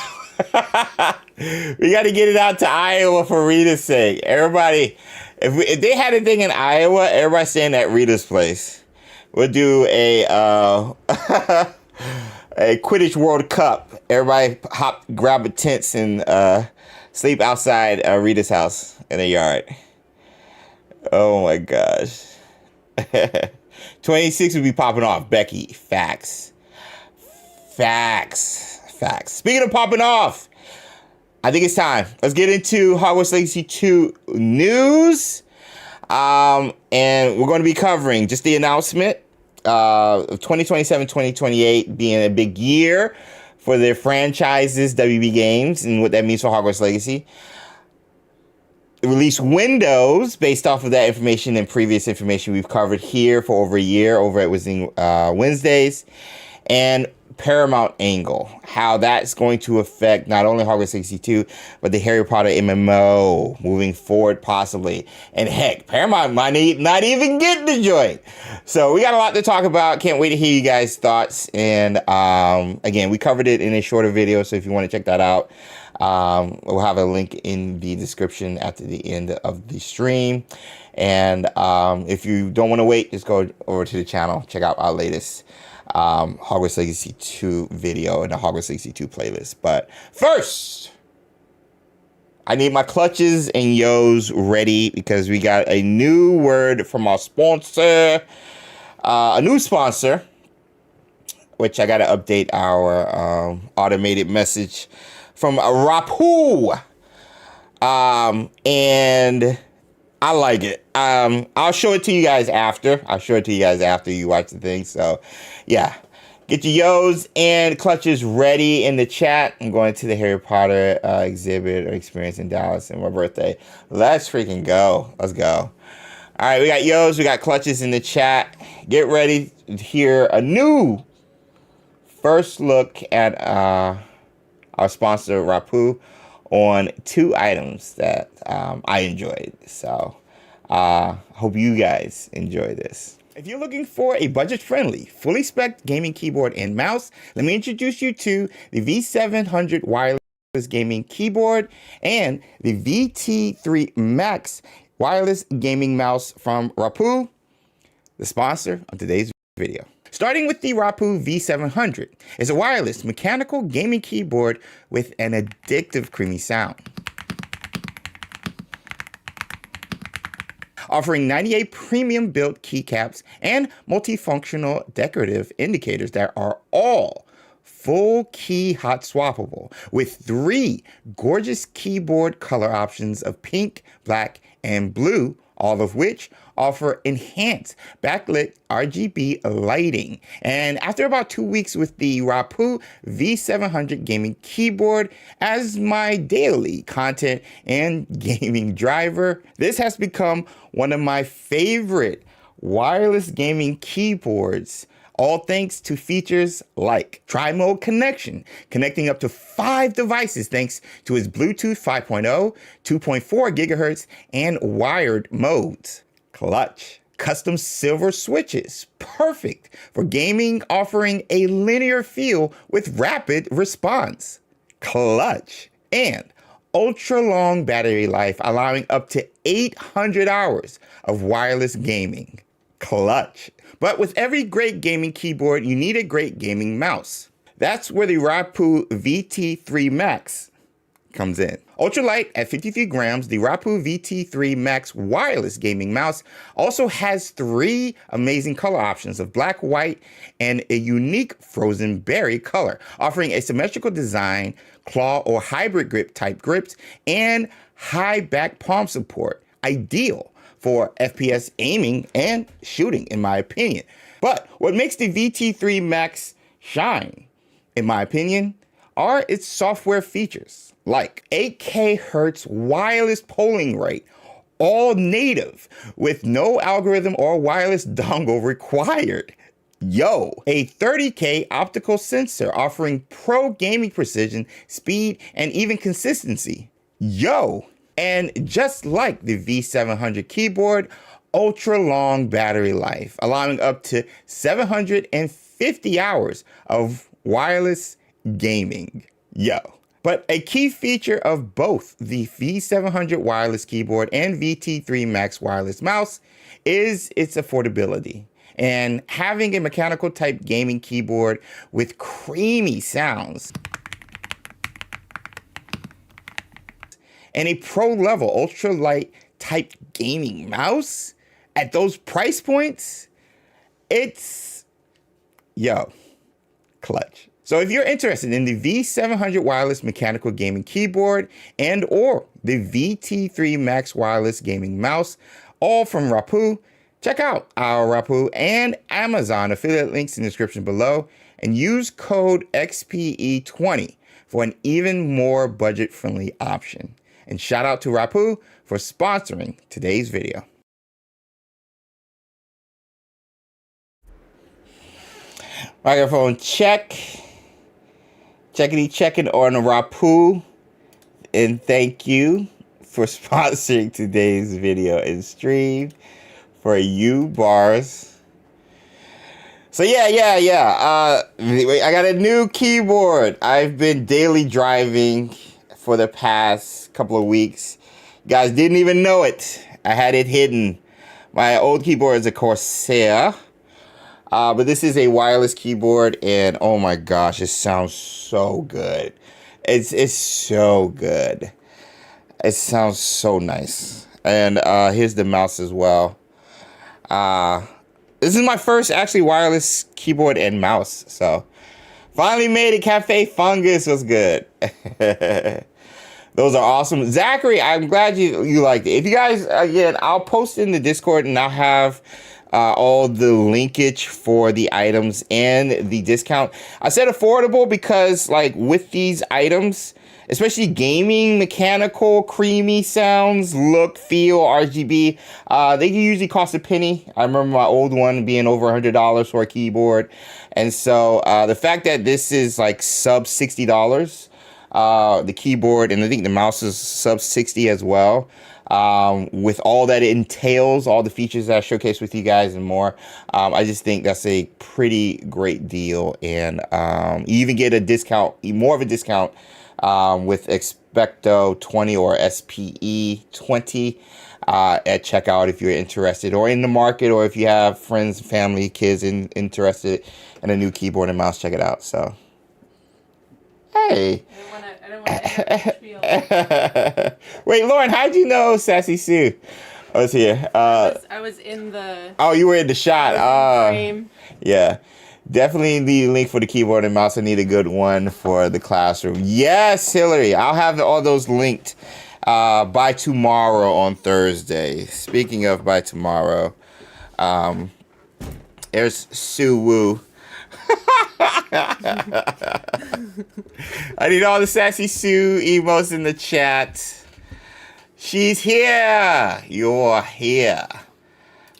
We got to get it out to Iowa for Rita's sake. Everybody, if they had a thing in Iowa, everybody staying at Rita's place. We'll do a Quidditch World Cup. Everybody grab a tents and sleep outside Rita's house in the yard. Oh my gosh. 26 would be popping off. Becky, facts. Speaking of popping off, I think it's time. Let's get into Hogwarts Legacy 2 news. And we're going to be covering just the announcement of 2027-2028 being a big year for their franchises, WB Games, and what that means for Hogwarts Legacy. Release windows based off of that information and previous information we've covered here for over a year over at Wizarding Wednesdays. And Paramount angle, how that's going to affect not only Hogwarts Legacy 2, but the Harry Potter MMO moving forward possibly. And heck, Paramount might not even get the joint. So we got a lot to talk about. Can't wait to hear you guys' thoughts. And again, we covered it in a shorter video, so if you want to check that out, we'll have a link in the description at the end of the stream. And if you don't want to wait, just go over to the channel, check out our latest Hogwarts Legacy 2 video and the Hogwarts Legacy 2 playlist. But first, I need my clutches and yos ready because we got a new word from our sponsor, a new sponsor, which I got to update our automated message from Rapoo. And I like it. I'll show it to you guys after. I'll show it to you guys after you watch the thing. So, yeah. Get your yos and clutches ready in the chat. I'm going to the Harry Potter exhibit or experience in Dallas on my birthday. Let's freaking go. Let's go. All right, we got yos. We got clutches in the chat. Get ready to hear a new first look at our sponsor, Rapoo, on 2 items that I enjoyed. So, hope you guys enjoy this. If you're looking for a budget-friendly, fully spec'd gaming keyboard and mouse, let me introduce you to the V700 wireless gaming keyboard and the VT3 Max wireless gaming mouse from Rapoo, the sponsor of today's video. Starting with the Rapoo V700, it's a wireless mechanical gaming keyboard with an addictive creamy sound. offering 98 premium built keycaps and multifunctional decorative indicators that are all full key hot swappable with 3 gorgeous keyboard color options of pink, black, and blue, all of which offer enhanced backlit RGB lighting. And after about 2 weeks with the Rapoo V700 gaming keyboard as my daily content and gaming driver, this has become one of my favorite wireless gaming keyboards, all thanks to features like tri-mode connection, connecting up to 5 devices thanks to its Bluetooth 5.0, 2.4 gigahertz, and wired modes. Clutch. Custom silver switches, perfect for gaming, offering a linear feel with rapid response. Clutch. And ultra long battery life, allowing up to 800 hours of wireless gaming. Clutch. But with every great gaming keyboard, you need a great gaming mouse. That's where the Rapoo VT3 Max comes in. Ultralight at 53 grams, the Rapoo VT3 Max wireless gaming mouse also has 3 amazing color options of black, white, and a unique frozen berry color, offering a symmetrical design, claw or hybrid grip type grips, and high back palm support, ideal for FPS aiming and shooting, in my opinion. But what makes the VT3 Max shine, in my opinion, are its software features, like 8K Hertz wireless polling rate, all native, with no algorithm or wireless dongle required. Yo, a 30K optical sensor offering pro gaming precision, speed, and even consistency. Yo, and just like the V700 keyboard, ultra long battery life, allowing up to 750 hours of wireless gaming. Yo. But a key feature of both the V700 wireless keyboard and VT3 Max wireless mouse is its affordability. And having a mechanical type gaming keyboard with creamy sounds and a pro level ultralight type gaming mouse at those price points, it's, yo, clutch. So if you're interested in the V700 wireless mechanical gaming keyboard and or the VT3 Max wireless gaming mouse, all from Rapoo, check out our Rapoo and Amazon affiliate links in the description below and use code XPE20 for an even more budget-friendly option. And shout out to Rapoo for sponsoring today's video. Microphone check. Checkity checking on Rapoo. And thank you for sponsoring today's video and stream for you bars. So I got a new keyboard. I've been daily driving for the past couple of weeks. You guys didn't even know it. I had it hidden. My old keyboard is a Corsair. But this is a wireless keyboard, and oh my gosh, it sounds so good. It's so good. It sounds so nice. And here's the mouse as well. This is my first actually wireless keyboard and mouse. So finally made it. Cafe Fungus was good. Those are awesome. Zachary, I'm glad you liked it. If you guys, again, I'll post in the Discord and I'll have all the linkage for the items and the discount. I said affordable because, like, with these items, especially gaming, mechanical, creamy sounds, look, feel, RGB, they usually cost a penny. I remember my old one being over $100 for a keyboard. And so the fact that this is like sub $60, the keyboard, and I think the mouse is sub 60 as well. With all that it entails, all the features that I showcased with you guys and more, I just think that's a pretty great deal. And you even get a discount, more of a discount with XpectoGO20 or SPE20 at checkout if you're interested, or in the market, or if you have friends, family, kids interested in a new keyboard and mouse, check it out. So, hey. I don't want to spiel. Wait, Lauren, how'd you know Sassy Sue? I was here. I was in the Oh, you were in the shot. frame. Yeah. Definitely need a link for the keyboard and mouse. I need a good one for the classroom. Yes, Hillary. I'll have all those linked by tomorrow on Thursday. Speaking of by tomorrow, there's Sue Woo. I need all the sassy Sue emotes in the chat. She's here. You're here.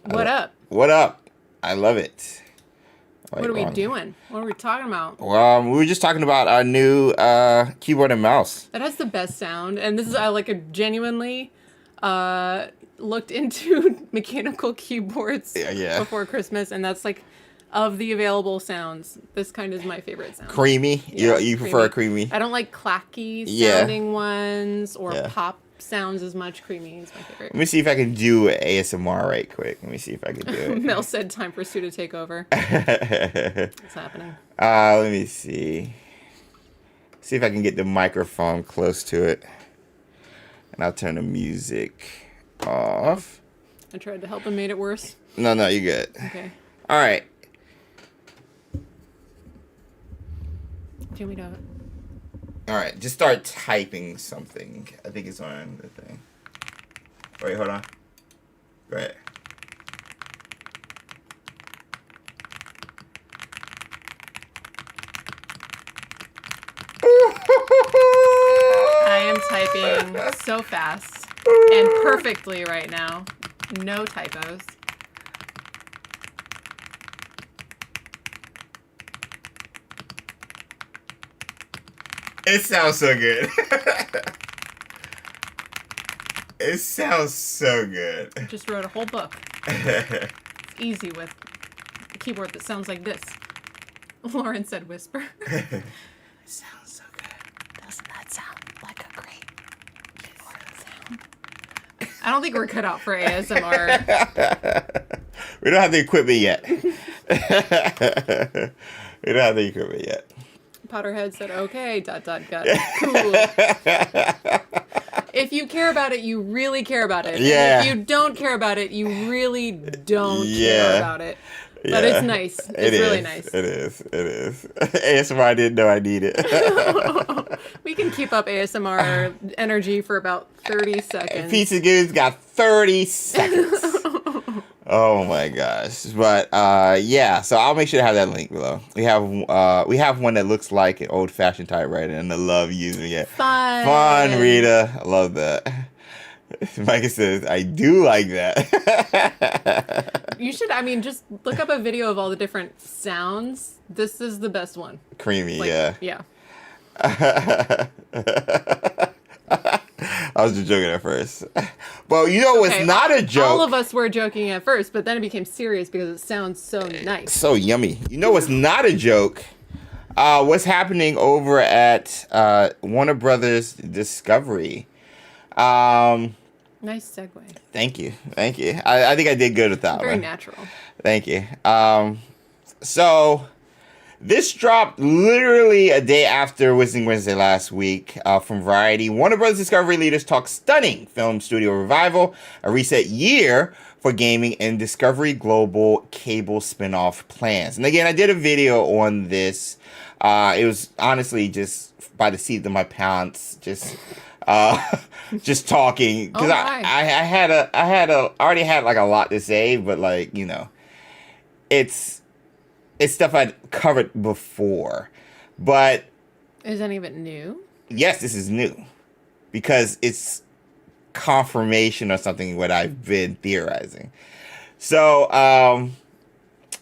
What up? What up? I love it. What are we doing? What are we talking about? Well, we were just talking about our new keyboard and mouse. That has the best sound, and this is I like a genuinely looked into mechanical keyboards before Christmas, and that's like of the available sounds, this kind is my favorite sound. Creamy? Yeah, You prefer creamy? I don't like clacky sounding ones or pop sounds as much. Creamy is my favorite. Let me see if I can do ASMR right quick. Let me see if I can do it. Mel said time for Sue to take over. What's happening? Let me see. See if I can get the microphone close to it. And I'll turn the music off. I tried to help and made it worse. No, you're good. Okay. All right. Do you want me to... All right, just start typing something. I think it's on the thing. Wait, hold on. Go ahead. I am typing so fast and perfectly right now. No typos. It sounds so good. It sounds so good. I just wrote a whole book. It's easy with a keyboard that sounds like this. Lauren said whisper. It sounds so good. Doesn't that sound like a great keyboard sound? I don't think we're cut out for ASMR. We don't have the equipment yet. We don't have the equipment yet. Potterhead said, okay, ... Cool. If you care about it, you really care about it. Yeah. And if you don't care about it, you really don't care about it. But it's nice. It's really nice. It is. ASMR, I didn't know I needed. We can keep up ASMR energy for about 30 seconds. Pizza Goons got 30 seconds. Oh my gosh. But yeah, so I'll make sure to have that link below. We have one that looks like an old-fashioned typewriter, and I love using it. Fun, Rita. I love that. Micah says, I do like that. You should, just look up a video of all the different sounds. This is the best one. Creamy, Yeah. I was just joking at first. Well, you know what's not a joke? All of us were joking at first, but then it became serious because it sounds so nice. So yummy. You know what's not a joke? What's happening over at Warner Brothers Discovery? Nice segue. Thank you. I think I did good with that one. Very natural. Thank you. So this dropped literally a day after Whizzing Wednesday last week from Variety. Warner Bros. Discovery leaders talk stunning film studio revival, a reset year for gaming, and Discovery Global cable spinoff plans. And again, I did a video on this. It was honestly just by the seat of my pants, just talking because I already had like a lot to say, but like, you know, it's stuff I'd covered before. But is any of it new? Yes, this is new because it's confirmation or something what I've been theorizing. So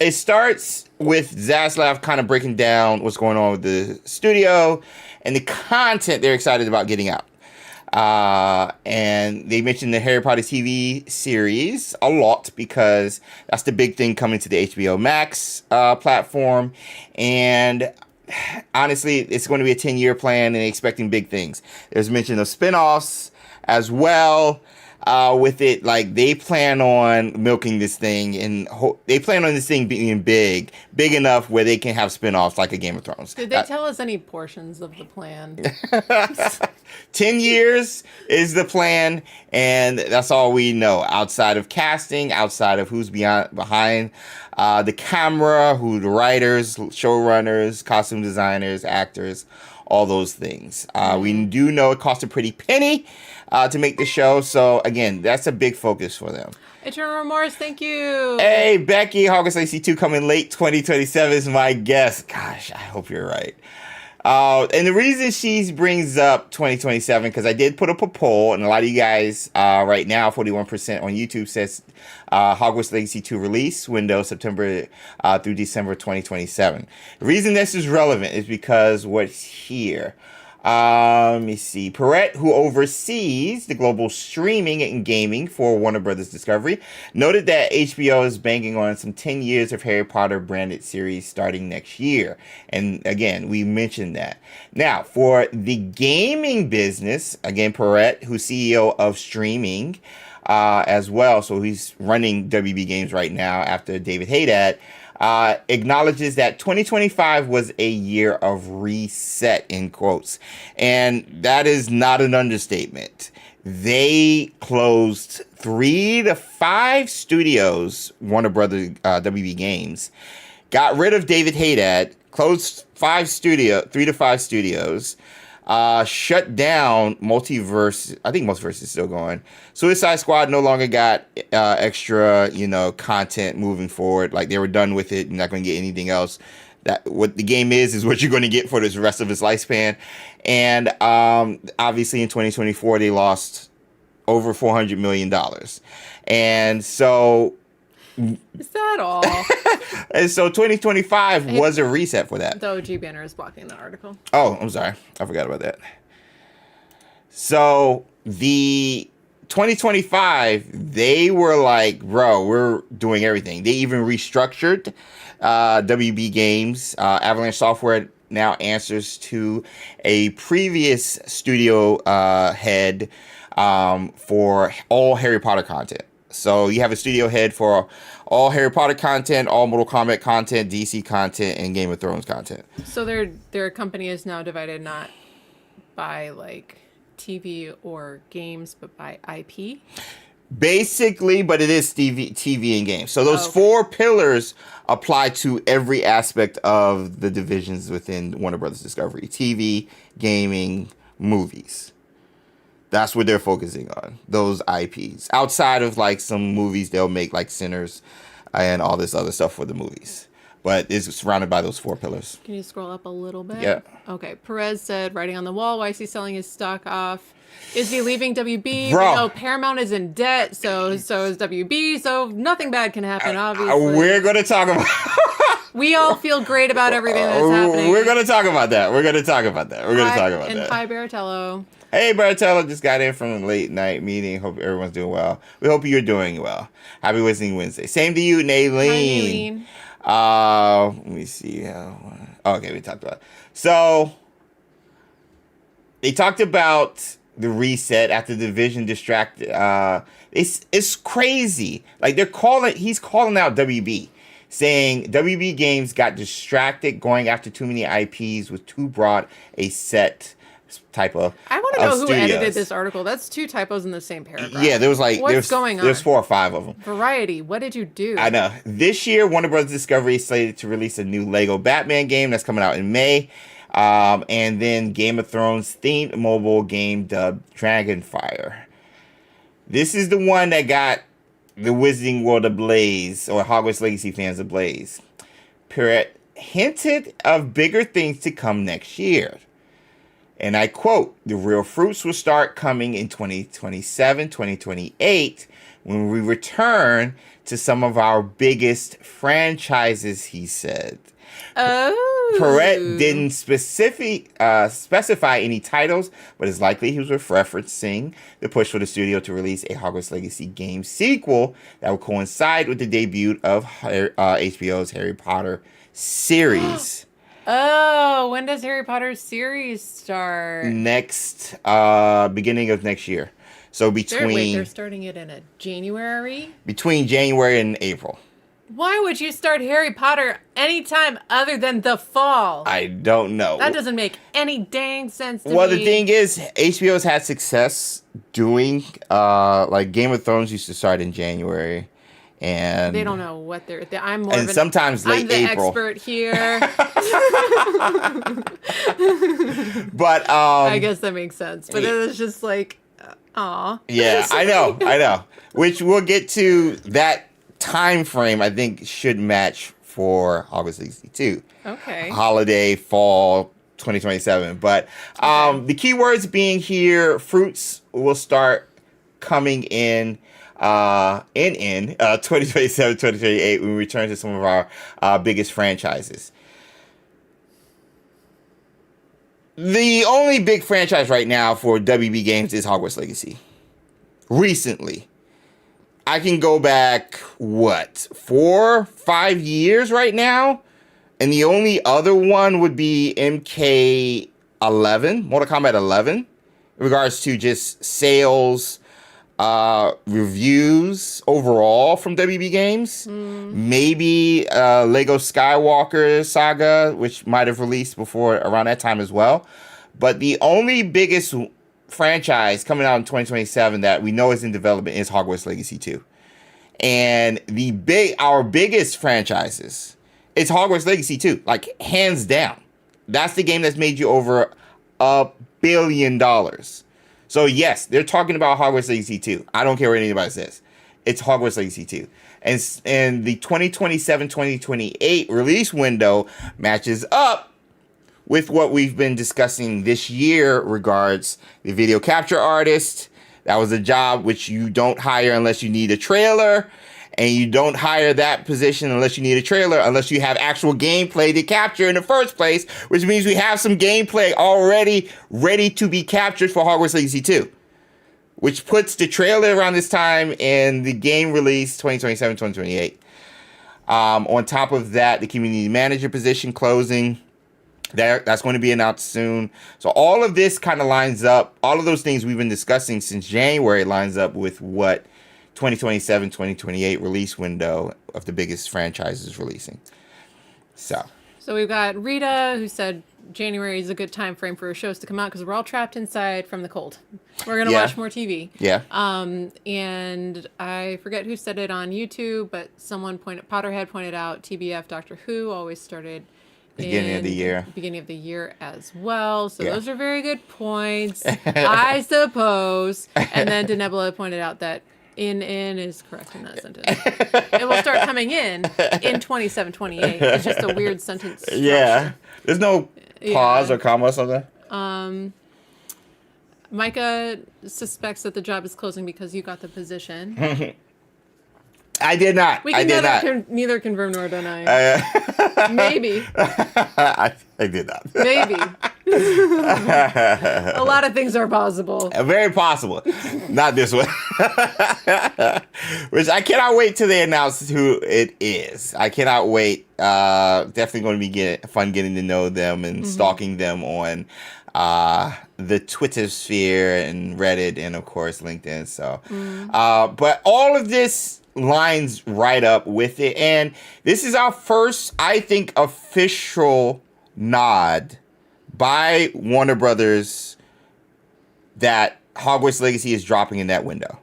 it starts with Zaslav kind of breaking down what's going on with the studio and the content they're excited about getting out. And they mentioned the Harry Potter TV series a lot because that's the big thing coming to the HBO Max platform. And honestly, it's going to be a 10-year plan and expecting big things. There's mention of spinoffs as well. with it. Like, they plan on milking this thing, and they plan on this thing being big enough where they can have spin-offs like a Game of Thrones. Did they tell us any portions of the plan? 10 years is the plan, and that's all we know. Outside of casting, outside of who's behind the camera, who the writers, showrunners, costume designers, actors, all those things. We do know it cost a pretty penny to make the show, so again, that's a big focus for them. Eternal Remorse, thank you. Hey, Becky, Hogwarts Legacy 2 coming late 2027 is my guess. Gosh, I hope you're right. And the reason she brings up 2027, because I did put up a poll, and a lot of you guys right now, 41% on YouTube says Hogwarts Legacy 2 release window September through December 2027. The reason this is relevant is because what's here. Let me see. Perrette, who oversees the global streaming and gaming for Warner Brothers Discovery, noted that HBO is banking on some 10 years of Harry Potter branded series starting next year. And again, we mentioned that. Now, for the gaming business, again, Perrette, who's CEO of streaming as well, so he's running WB Games right now after David Haddad, acknowledges that 2025 was a year of reset, in quotes. And that is not an understatement. They closed 3 to 5 studios, Warner Brothers WB Games, got rid of David Haddad, closed 3 to 5 studios, shut down Multiverse. I think Multiverse is still going. Suicide Squad no longer got extra, content moving forward. Like, they were done with it. You're not going to get anything else. That what the game is what you're going to get for the rest of its lifespan. And obviously in 2024 they lost over $400 million. And so is that all? And so 2025 was a reset for that. The OG banner is blocking the article. Oh, I'm sorry. I forgot about that. So the 2025, they were like, bro, we're doing everything. They even restructured WB Games. Avalanche Software now answers to a previous studio head for all Harry Potter content. So you have a studio head for all Harry Potter content, all Mortal Kombat content, DC content, and Game of Thrones content. So their company is now divided not by like TV or games, but by IP? Basically, but it is TV and games. So those 4 pillars apply to every aspect of the divisions within Warner Brothers Discovery. TV, gaming, movies. That's what they're focusing on, those IPs. Outside of like some movies they'll make like Sinners and all this other stuff for the movies. But it's surrounded by those 4 pillars. Can you scroll up a little bit? Yeah. Okay. Perez said, writing on the wall, why is he selling his stock off? Is he leaving WB? Bro. We know Paramount is in debt, so is WB, so nothing bad can happen, obviously. We're going to talk about... We all feel great about everything that's happening. We're going to talk about that. Hi, Baratello. Hey, Baratello, just got in from a late night meeting. Hope everyone's doing well. We hope you're doing well. Happy Listening Wednesday. Same to you, Naylene. Hi, Naylene. Let me see. Okay, we talked about it. So, they talked about the reset after the division distracted. It's crazy. Like, he's calling out WB, saying WB Games got distracted going after too many IPs with too broad a set type of I want to know who studios. edited this article. That's 2 typos in the same paragraph. Yeah, there was like what's going on? There's 4 or 5 of them. Variety, what did you do? I know. This year, Warner Brothers Discovery is slated to release a new Lego Batman game that's coming out in May, and then Game of Thrones themed mobile game dubbed Dragonfire. This is the one that got the Wizarding World ablaze, or Hogwarts Legacy fans ablaze. Perrette hinted of bigger things to come next year. And I quote, the real fruits will start coming in 2027, 2028, when we return to some of our biggest franchises, he said. Oh. Perrette didn't specify any titles, but it's likely he was referencing the push for the studio to release a Hogwarts Legacy game sequel that will coincide with the debut of HBO's Harry Potter series. Oh, when does Harry Potter series start? Beginning of next year. So they're starting it in January? Between January and April. Why would you start Harry Potter anytime other than the fall? I don't know. That doesn't make any dang sense to me. Well, the thing is, HBO's had success doing, like Game of Thrones used to start in January. And they don't know what I'm more and sometimes late I'm the April. expert here. But I guess that makes sense. But it was just like, aw. Yeah, I know. Which we'll get to. That time frame, I think, should match for Hogwarts Legacy 2. Okay. Holiday, fall, 2027. But the keywords being here, fruits will start coming in 2027, 2028 when we return to some of our biggest franchises. The only big franchise right now for WB Games is Hogwarts Legacy. Recently. I can go back, 4-5 years right now? And the only other one would be MK11, Mortal Kombat 11, in regards to just sales, reviews overall from WB Games. Maybe Lego Skywalker Saga, which might have released before around that time as well. But the only biggest franchise coming out in 2027 that we know is in development is Hogwarts Legacy 2. And our biggest franchises, it's Hogwarts Legacy 2, like hands down. That's the game that's made you over $1 billion. So yes, they're talking about Hogwarts Legacy 2. I don't care what anybody says. It's Hogwarts Legacy 2. And the 2027-2028 release window matches up with what we've been discussing this year regards the video capture artist. That was a job which you don't hire unless you need a trailer. And you don't hire that position unless you need a trailer, unless you have actual gameplay to capture in the first place, which means we have some gameplay already ready to be captured for Hogwarts Legacy 2, which puts the trailer around this time and the game release 2027, 2028. On top of that, the community manager position closing, that's going to be announced soon. So all of this kind of lines up, all of those things we've been discussing since January lines up with what 2027, 2028 release window of the biggest franchises releasing. So we've got Rita, who said January is a good time frame for shows to come out because we're all trapped inside from the cold. We're going to watch more TV. Yeah. And I forget who said it on YouTube, but Potterhead pointed out TBF Doctor Who always started beginning of the year as well. So those are very good points, I suppose. And then Denebula pointed out that in is correct in that sentence. It will start coming in 27, 28. It's just a weird sentence structure. Yeah. There's no pause or comma or something? Micah suspects that the job is closing because you got the position. I did not. We can neither confirm nor deny. Maybe. I did not. Maybe. A lot of things are possible. Very possible. Not this one. Which I cannot wait till they announce who it is. I cannot wait. Definitely going to be fun getting to know them and stalking them on the Twitter sphere and Reddit and, of course, LinkedIn. So, but all of this lines right up with it. And this is our first, I think, official nod by Warner Brothers that Hogwarts Legacy is dropping in that window.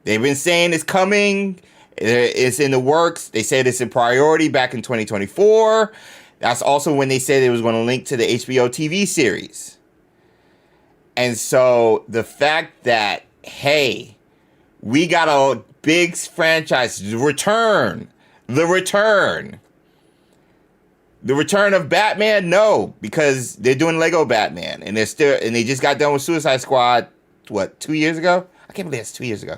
They've been saying it's coming. It's in the works. They said it's a priority back in 2024. That's also when they said it was going to link to the HBO TV series. And so the fact that, hey, we got a big franchise, the return of Batman? No, because they're doing Lego Batman, and they just got done with Suicide Squad, 2 years ago? I can't believe it's 2 years ago.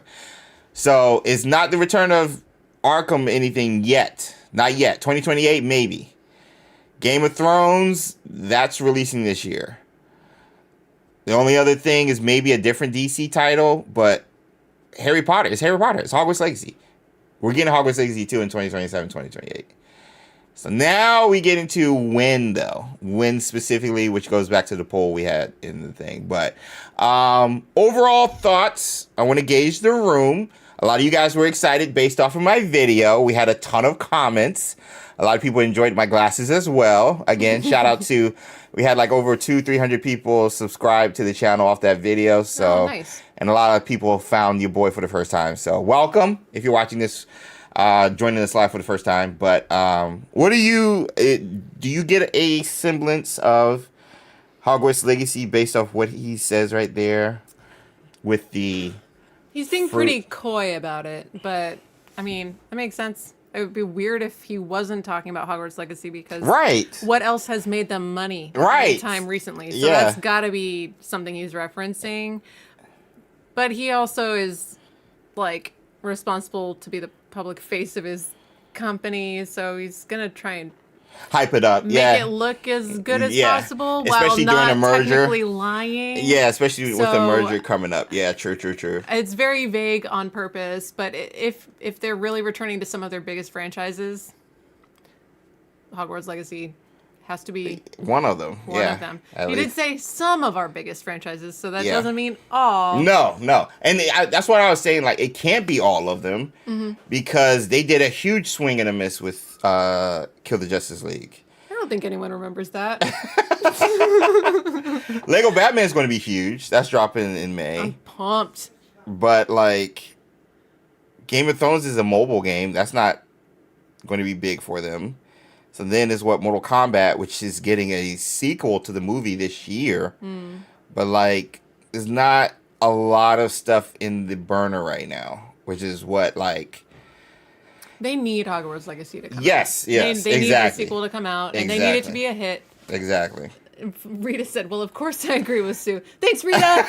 So it's not the return of Arkham anything yet. Not yet. 2028, maybe. Game of Thrones, that's releasing this year. The only other thing is maybe a different DC title, but Harry Potter. It's Harry Potter. It's Hogwarts Legacy. We're getting Hogwarts Legacy 2 in 2027, 2028. So now we get into when, though. When specifically, which goes back to the poll we had in the thing. But overall thoughts, I want to gauge the room. A lot of you guys were excited based off of my video. We had a ton of comments. A lot of people enjoyed my glasses as well. Again, shout out to, we had like over 200-300 people subscribe to the channel off that video. So, nice. And a lot of people found your boy for the first time. So welcome if you're watching this, joining us live for the first time. But what do you get a semblance of Hogwarts Legacy based off what he says right there with the... He's being pretty coy about it, but I mean, that makes sense. It would be weird if he wasn't talking about Hogwarts Legacy because what else has made them money time recently? So that's got to be something he's referencing. But he also is like responsible to be the public face of his company, so he's gonna try and hype it up, make it look as good as possible, especially while not doing a merger. Technically lying. Yeah, especially with a merger coming up. Yeah, true. It's very vague on purpose, but if they're really returning to some of their biggest franchises, Hogwarts Legacy has to be one of them. One of them. He did say some of our biggest franchises, so that doesn't mean all. No, and that's what I was saying. Like, it can't be all of them because they did a huge swing and a miss with Kill the Justice League. I don't think anyone remembers that. Lego Batman is going to be huge. That's dropping in May. I'm pumped. But like, Game of Thrones is a mobile game. That's not going to be big for them. So then is what Mortal Kombat, which is getting a sequel to the movie this year. But like, there's not a lot of stuff in the burner right now, which is what like... They need Hogwarts Legacy to come out. Yes, they need a sequel to come out, and they need it to be a hit. Exactly. Rita said, well, of course I agree with Sue. Thanks, Rita!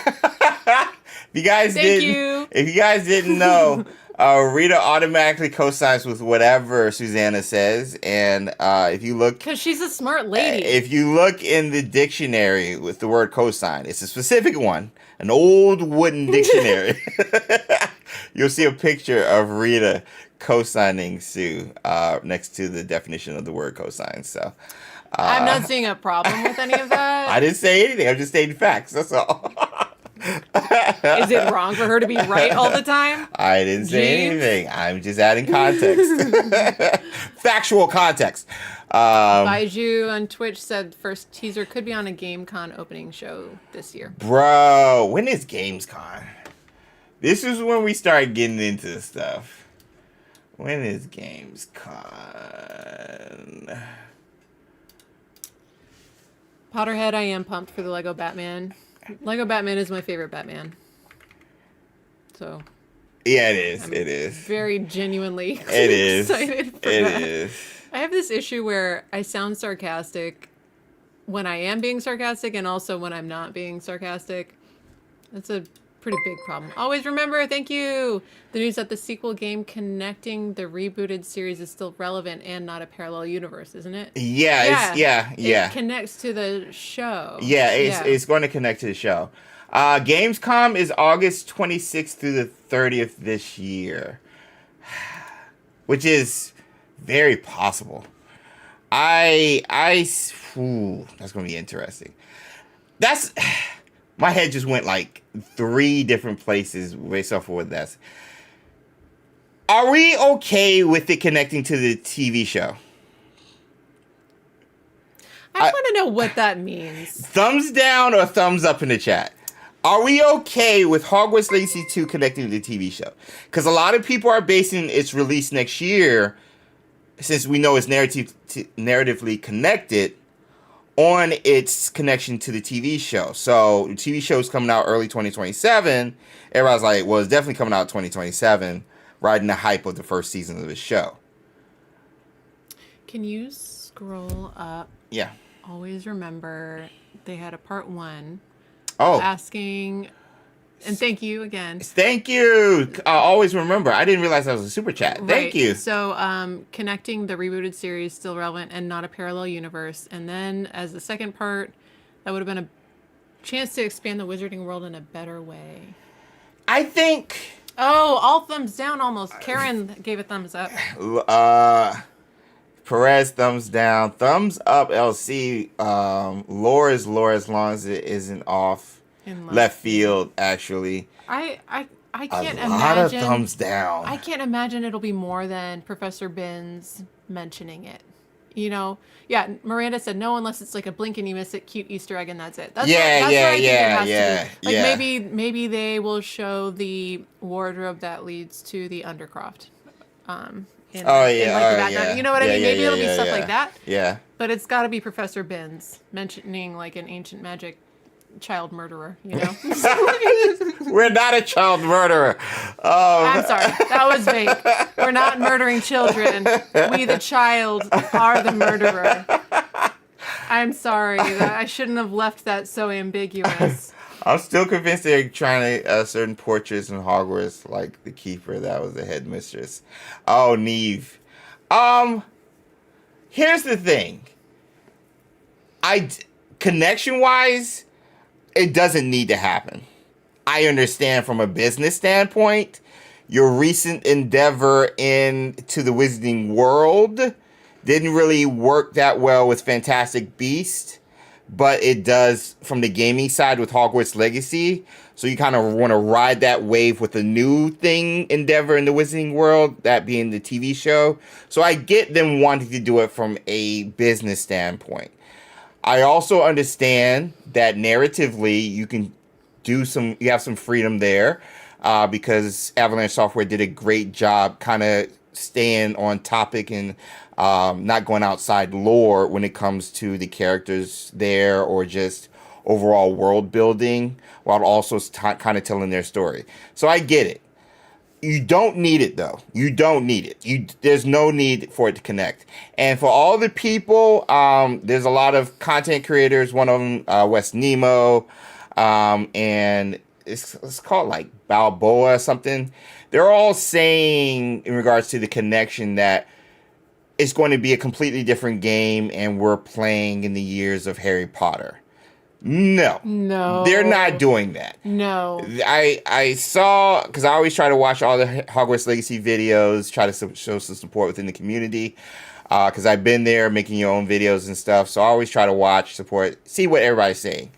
If you guys didn't know... Rita automatically co-signs with whatever Susanna says, and if you look... Because she's a smart lady. If you look in the dictionary with the word co-sign, it's a specific one, an old wooden dictionary. You'll see a picture of Rita co-signing Sue next to the definition of the word co-sign, so... I'm not seeing a problem with any of that. I didn't say anything, I'm just stating facts, that's all. Is it wrong for her to be right all the time? I didn't say anything. I'm just adding context. Factual context. Raiju on Twitch said first teaser could be on a GameCon opening show this year. Bro, when is GamesCon? This is when we start getting into stuff. When is GamesCon? Potterhead, I am pumped for the Lego Batman. Lego Batman is my favorite Batman. So. Yeah, it is. I'm it is. Very genuinely excited for that. It is. I have this issue where I sound sarcastic when I am being sarcastic and also when I'm not being sarcastic. That's a pretty big problem. Always remember, thank you. The news that the sequel game connecting the rebooted series is still relevant and not a parallel universe, isn't it? Yeah. It connects to the show. It's going to connect to the show. Gamescom is August 26th through the 30th this year, which is very possible. That's going to be interesting. My head just went like 3 different places based off of what that's. Are we okay with it connecting to the TV show? I want to know what that means. Thumbs down or thumbs up in the chat. Are we okay with Hogwarts Legacy 2 connecting to the TV show? Because a lot of people are basing its release next year, since we know it's narratively connected, on its connection to the TV show. So the TV show is coming out early 2027. Everybody's like, well, it's definitely coming out 2027, riding the hype of the first season of the show. Can you scroll up? Yeah. Always remember they had a part 1 Oh. asking, and thank you again. Thank you. Always remember. I didn't realize that was a super chat. Right. Thank you. So, connecting the rebooted series still relevant and not a parallel universe. And then as the second part, that would have been a chance to expand the wizarding world in a better way. I think... Oh, all thumbs down almost. Karen gave a thumbs up. Perez, thumbs down. Thumbs up, LC. Lore is lore as long as it isn't off In left field, actually. I can't A lot imagine. of thumbs down. I can't imagine it'll be more than Professor Binns mentioning it. You know, yeah. Miranda said no, unless it's like a blink and you miss it, cute Easter egg, and that's it. That's what I think it has to be. Like maybe they will show the wardrobe that leads to the Undercroft. In the background. You know what I mean? Maybe it'll be stuff like that. Yeah. But it's got to be Professor Binns mentioning like an ancient magic child murderer, you know? We're not a child murderer. I'm sorry. That was vague. We're not murdering children. We, the child, are the murderer. I'm sorry. I shouldn't have left that so ambiguous. I'm still convinced they're trying to certain portraits in Hogwarts, like the keeper that was the headmistress. Oh, Neve. Here's the thing. Connection-wise, it doesn't need to happen. I understand from a business standpoint, your recent endeavor into the Wizarding World didn't really work that well with Fantastic Beasts, but it does from the gaming side with Hogwarts Legacy. So you kind of want to ride that wave with a new thing endeavor in the Wizarding World, that being the TV show. So I get them wanting to do it from a business standpoint. I also understand that narratively you can you have some freedom there because Avalanche Software did a great job kind of staying on topic and not going outside lore when it comes to the characters there or just overall world building while also kind of telling their story. So I get it. You don't need it, though. You don't need it. There's no need for it to connect. And for all the people, there's a lot of content creators. One of them, West Nemo, and it's called like Balboa or something. They're all saying in regards to the connection that it's going to be a completely different game and we're playing in the years of Harry Potter. No. They're not doing that. No. I saw, because I always try to watch all the Hogwarts Legacy videos, try to show some support within the community, because I've been there making your own videos and stuff, so I always try to watch, support, see what everybody's saying.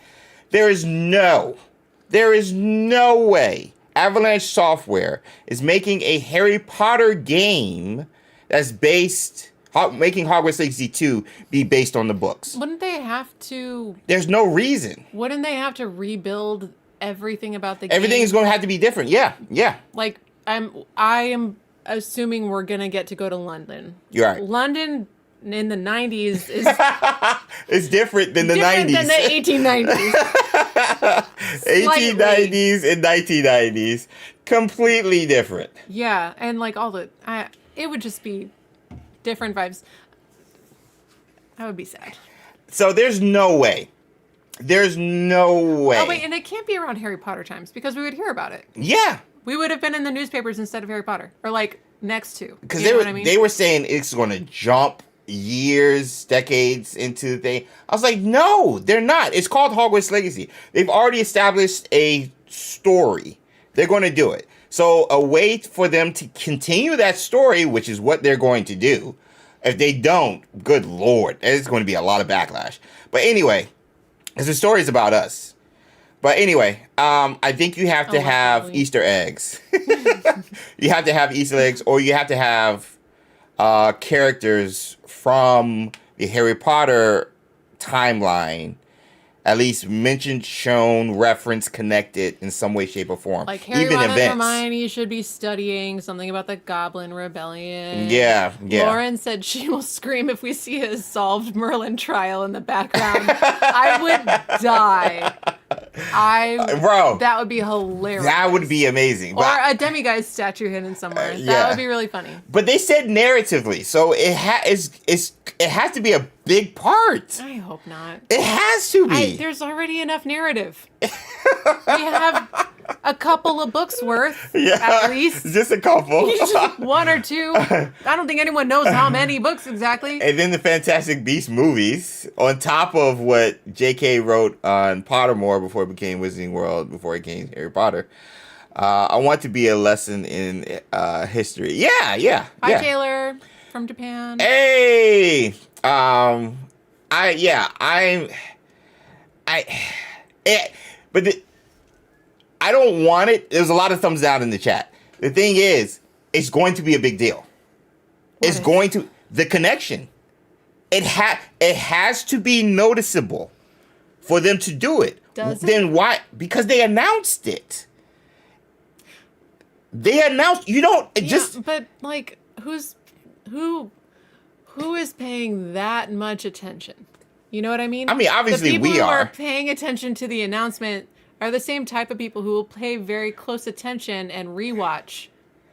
There is no way Avalanche Software is making a Harry Potter game that's making Hogwarts Legacy 2 be based on the books. Wouldn't they have to... There's no reason. Wouldn't they have to rebuild everything about the game? Everything is going to have to be different. Yeah. Like, I am assuming we're going to get to go to London. You're right. London in the 90s is... It's different than the 90s. Different than the 1890s. 1890s and 1990s. Completely different. Yeah, and like all the... it would just be... different vibes. I would be sad. So there's no way. There's no way. Oh, wait, and it can't be around Harry Potter times because we would hear about it. Yeah. We would have been in the newspapers instead of Harry Potter. Or, like, next to. Because they were saying it's going to jump years, decades into the thing. I was like, no, they're not. It's called Hogwarts Legacy. They've already established a story. They're going to do it. So a way for them to continue that story, which is what they're going to do. If they don't, good Lord, there's going to be a lot of backlash. But anyway, because the story is about us. But anyway, I think you have to have Easter eggs. You have to have Easter eggs, or you have to have characters from the Harry Potter timeline at least mentioned, shown, referenced, connected in some way, shape, or form. Like Harry, Ron, and Hermione should be studying something about the Goblin Rebellion. Yeah. Lauren said she will scream if we see a solved Merlin trial in the background. I would die. Bro, that would be hilarious. That would be amazing. Or a demiguise statue hidden somewhere. That would be really funny. But they said narratively, so it has to be a big part. I hope not. It has to be. There's already enough narrative. We have a couple of books worth, at least. Just a couple. Just one or two. I don't think anyone knows how many books exactly. And then the Fantastic Beasts movies, on top of what J.K. wrote on Pottermore before it became Wizarding World, before it became Harry Potter. I want to be a lesson in history. Yeah. Hi, Taylor. from Japan? Hey, I don't want it. There's a lot of thumbs down in the chat. The thing is, it's going to be a big deal. The connection. It has to be noticeable for them to do it. Does it? Then why? Because they announced it. They announced but like who is paying that much attention? You know what I mean? I mean, obviously the people we who are paying attention to the announcement are the same type of people who will pay very close attention and rewatch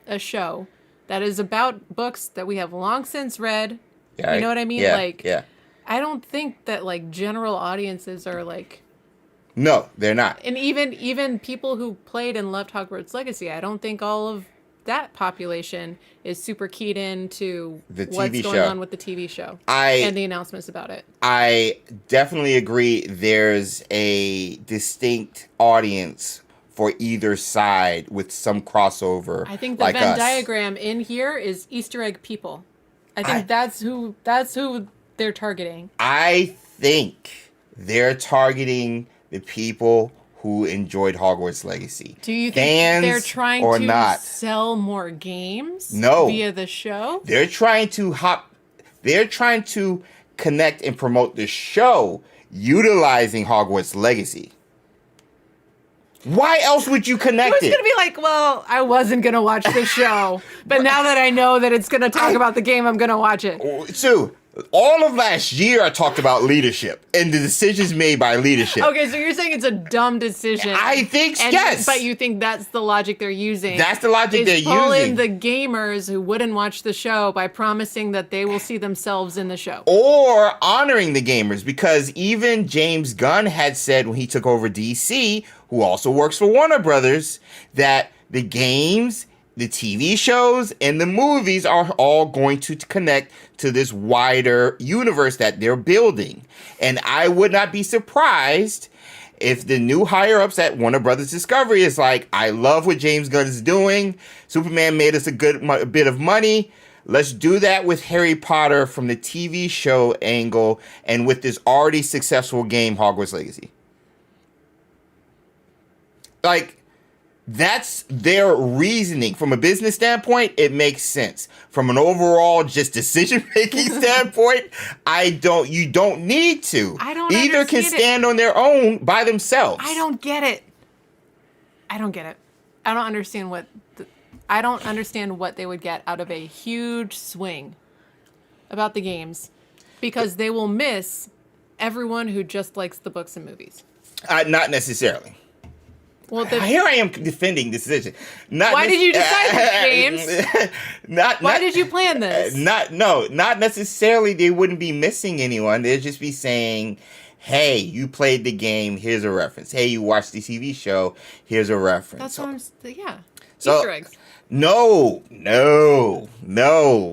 a show that is about books that we have long since read. Yeah, you know what I mean? Yeah. I don't think that like general audiences are like. No, they're not. And even people who played and loved Hogwarts Legacy, I don't think all of that population is super keyed into what's going on with the TV show and the announcements about it. I definitely agree. There's a distinct audience for either side with some crossover. I think the Venn diagram in here is Easter egg people. I think that's who they're targeting. I think they're targeting the people who enjoyed Hogwarts Legacy. Do you think they're trying to sell more games via the show? They're trying to connect and promote the show utilizing Hogwarts Legacy. Why else would you connect it? Who's going to be like, well, I wasn't going to watch the show, but now that I know that it's going to talk about the game, I'm going to watch it. Sue, all of last year I talked about leadership and the decisions made by leadership. Okay, so you're saying it's a dumb decision. I think, yes. But you think that's the logic they're using. That's the logic they're using. Pulling the gamers who wouldn't watch the show by promising that they will see themselves in the show. Or honoring the gamers, because even James Gunn had said when he took over DC, who also works for Warner Brothers, that the games, the TV shows, and the movies are all going to connect to this wider universe that they're building. And I would not be surprised if the new higher-ups at Warner Brothers Discovery is like, I love what James Gunn is doing. Superman made us a bit of money. Let's do that with Harry Potter from the TV show angle and with this already successful game, Hogwarts Legacy. Like, that's their reasoning. From a business standpoint, it makes sense. From an overall just decision-making standpoint, you don't need to. Either can stand on their own by themselves. I don't get it. I don't understand what they would get out of a huge swing about the games, because they will miss everyone who just likes the books and movies. Not necessarily. Well, here I am defending this decision. Why did you decide this, James? Why did you plan this? Not necessarily. They wouldn't be missing anyone. They'd just be saying, "Hey, you played the game. Here's a reference. Hey, you watched the TV show. Here's a reference." That's what I'm. Yeah. So, Easter eggs. No.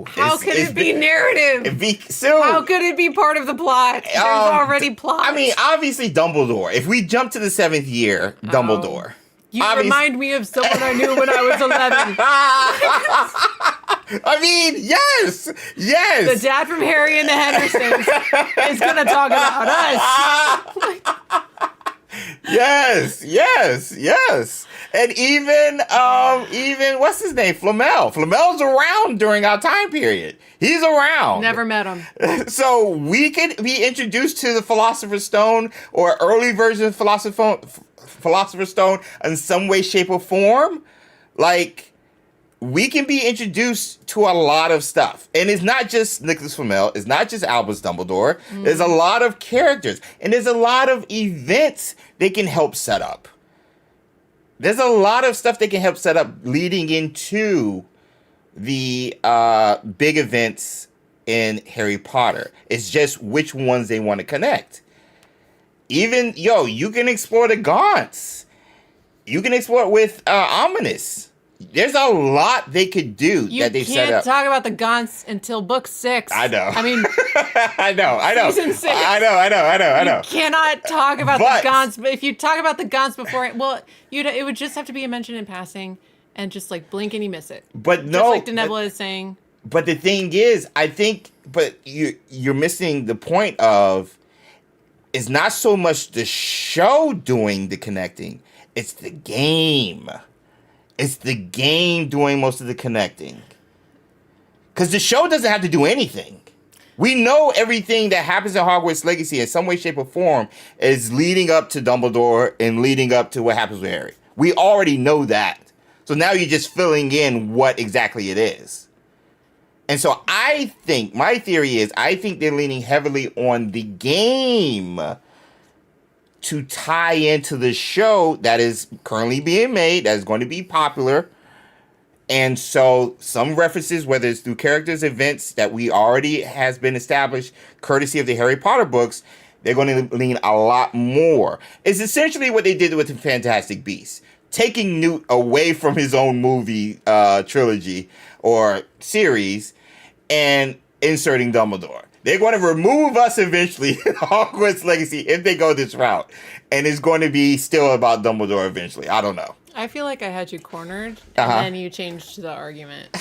How could it be narrative? How could it be part of the plot? There's already plot. I mean, obviously Dumbledore. If we jump to the 7th year, Dumbledore. You remind me of someone I knew when I was 11. I mean, yes. The dad from Harry and the Hendersons is going to talk about us. Yes. And even what's his name? Flamel. Flamel's around during our time period. He's around. Never met him. So we could be introduced to the Philosopher's Stone or early version of Philosopher's Stone in some way, shape, or form. Like, we can be introduced to a lot of stuff. And it's not just Nicholas Flamel. It's not just Albus Dumbledore. There's a lot of characters. And there's a lot of events they can help set up. There's a lot of stuff they can help set up leading into the big events in Harry Potter. It's just which ones they want to connect. Even, you can explore the Gaunts. You can explore it with Ominous. There's a lot they could do that they've set up. You can't talk about the Gaunts until book 6. I know. I mean, I know. Season 6. I know. You cannot talk about the Gaunts, but if you talk about the Gaunts before, it would just have to be a mention in passing, and just like blink and you miss it. But no, just like Denebula is saying. But the thing is, I think, but you're missing the point of, it's not so much the show doing the connecting, it's the game. It's the game doing most of the connecting. Because the show doesn't have to do anything. We know everything that happens in Hogwarts Legacy in some way, shape, or form is leading up to Dumbledore and leading up to what happens with Harry. We already know that. So now you're just filling in what exactly it is. And so I think, my theory is, I think they're leaning heavily on the game to tie into the show that is currently being made, that is going to be popular. And so some references, whether it's through characters, events that we already has been established, courtesy of the Harry Potter books, they're going to lean a lot more. It's essentially what they did with the Fantastic Beasts. Taking Newt away from his own movie trilogy or series and inserting Dumbledore. They're going to remove us eventually in Hogwarts Legacy if they go this route. And it's going to be still about Dumbledore eventually. I don't know. I feel like I had you cornered, and then you changed the argument.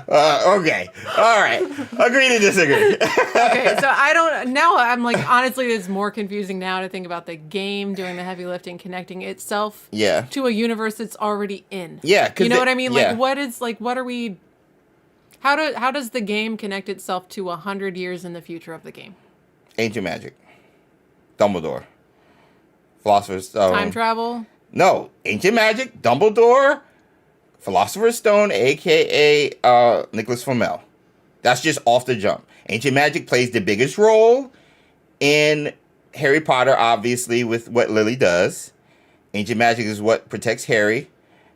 Okay. All right. Agree to disagree. Okay, so I'm like, honestly, it's more confusing now to think about the game doing the heavy lifting, connecting itself to a universe that's already in. Yeah. You know what I mean? Like, how does the game connect itself to 100 years in the future of the game? Ancient magic. Dumbledore. Philosopher's Stone. Time travel? No. Ancient magic, Dumbledore, Philosopher's Stone, a.k.a. Nicholas Flamel. That's just off the jump. Ancient magic plays the biggest role in Harry Potter, obviously, with what Lily does. Ancient magic is what protects Harry.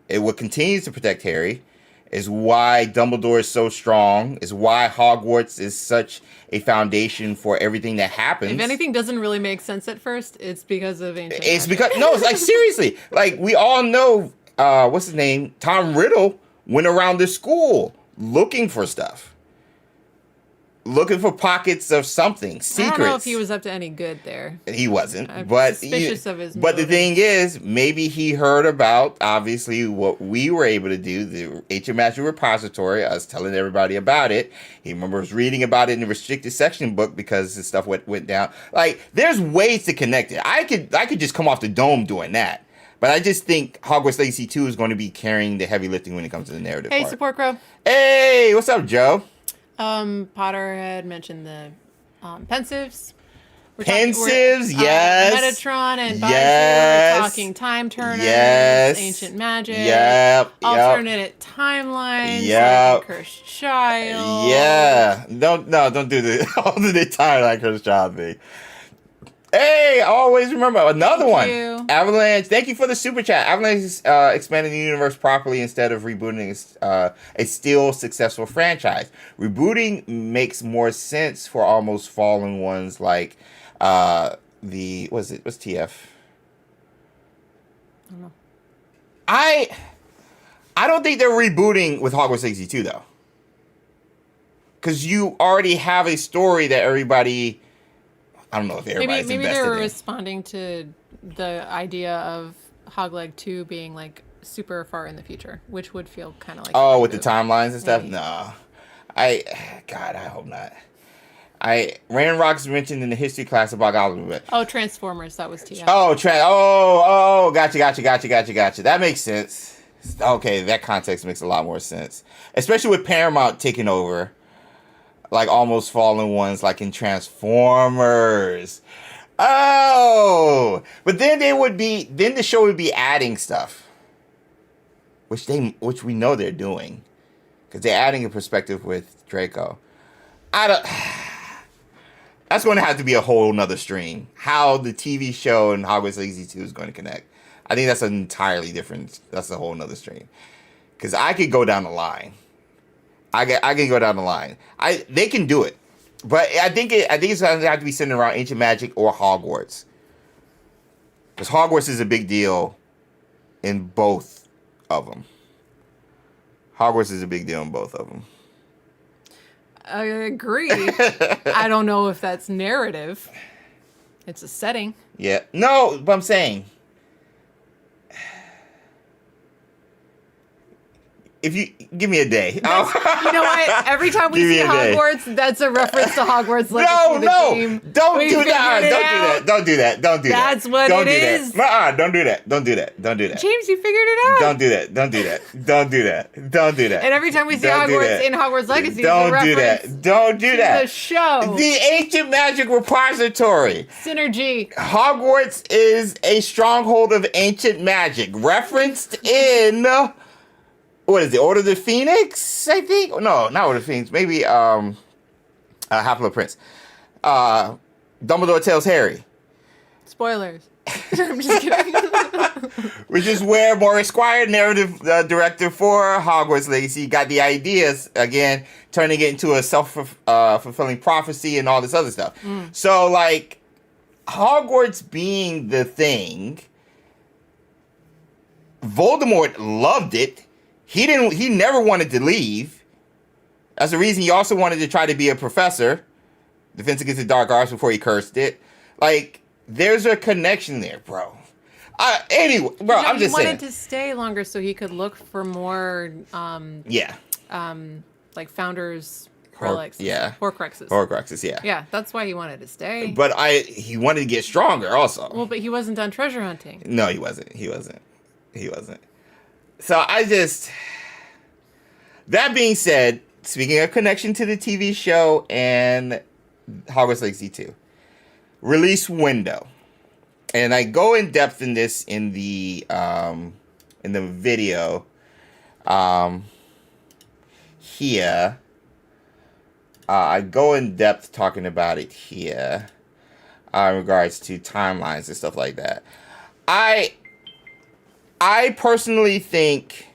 It what continues to protect Harry. Is why Dumbledore is so strong. Is why Hogwarts is such a foundation for everything that happens. If anything doesn't really make sense at first, it's because of ancient It's magic. because, no, it's like, seriously. Like, we all know, what's his name? Tom Riddle went around the school looking for stuff. Looking for pockets of something, secrets. I don't know if he was up to any good there. He wasn't, I'm but suspicious of his But the motives. thing is, maybe he heard about, obviously, what we were able to do, the Ancient Magic Repository, us telling everybody about it. He remembers reading about it in the restricted section book because the stuff went down. Like, there's ways to connect it. I could just come off the dome doing that. But I just think Hogwarts Legacy 2 is going to be carrying the heavy lifting when it comes to the narrative Hey, part. Support Crow. Hey, what's up, Joe? Potter had mentioned the pensives. Pensives, yes. Metatron and Bison. Yes. We're talking time turners. Yes. Ancient magic. Yep. Alternate timelines. Yep. Like a cursed child. Yeah. Don't do the alternate timeline cursed child thing. Hey, always remember another one. You. Avalanche, thank you for the super chat. Avalanche is expanding the universe properly instead of rebooting a still successful franchise. Rebooting makes more sense for almost fallen ones like what's TF? I don't know. I don't think they're rebooting with Hogwarts Legacy 2 though. Because you already have a story that everybody, I don't know if everybody's Maybe invested they're in. responding to the idea of Hogleg 2 being like super far in the future, which would feel kind of like With the timelines and stuff? Maybe. No. I hope not. Rand Rock's mentioned in the history class about Oliver. Oh, Transformers, that was TF. Gotcha. That makes sense. Okay, that context makes a lot more sense. Especially with Paramount taking over. Like almost fallen ones, like in Transformers. Oh, but then the show would be adding stuff, which we know they're doing, because they're adding a perspective with Draco. That's going to have to be a whole nother stream. How the TV show and Hogwarts Legacy 2 is going to connect. I think that's an entirely different. That's a whole nother stream, because I could go down the line. I can go down the line. They can do it, but I think it's going to have to be centered around Ancient Magic or Hogwarts, because Hogwarts is a big deal in both of them. Hogwarts is a big deal in both of them. I agree. I don't know if that's narrative. It's a setting. Yeah, no, but I'm saying if you give me a day. You know what? Every time we see Hogwarts, that's a reference to Hogwarts Legacy. Don't do that. Don't do that. That's what it is. Don't do that. James, you figured it out. Don't do that. And every time we see Hogwarts in Hogwarts Legacy, don't do that. Don't do that. The show. The Ancient Magic Repository. Synergy. Hogwarts is a stronghold of ancient magic, referenced in what is it? Order of the Phoenix, I think. No, not Order of the Phoenix. Maybe Half-Blood Prince. Dumbledore tells Harry. Spoilers. I'm just kidding. Which is where Maurice Squire, narrative director for Hogwarts Legacy, got the ideas, again, turning it into a self-fulfilling prophecy and all this other stuff. So, like, Hogwarts being the thing, Voldemort loved it. He never wanted to leave. That's the reason he also wanted to try to be a professor. Defense Against the Dark Arts before he cursed it. Like, there's a connection there, bro. Anyway, bro, I'm just saying. He wanted to stay longer so he could look for more, like Founders relics. Horcruxes. Horcruxes, yeah. Yeah, that's why he wanted to stay. But he wanted to get stronger also. Well, but he wasn't done treasure hunting. No, he wasn't. So that being said, speaking of connection to the TV show and Hogwarts Legacy 2, release window. And I go in depth in this in the video here. I go in depth talking about it here in regards to timelines and stuff like that. I personally think,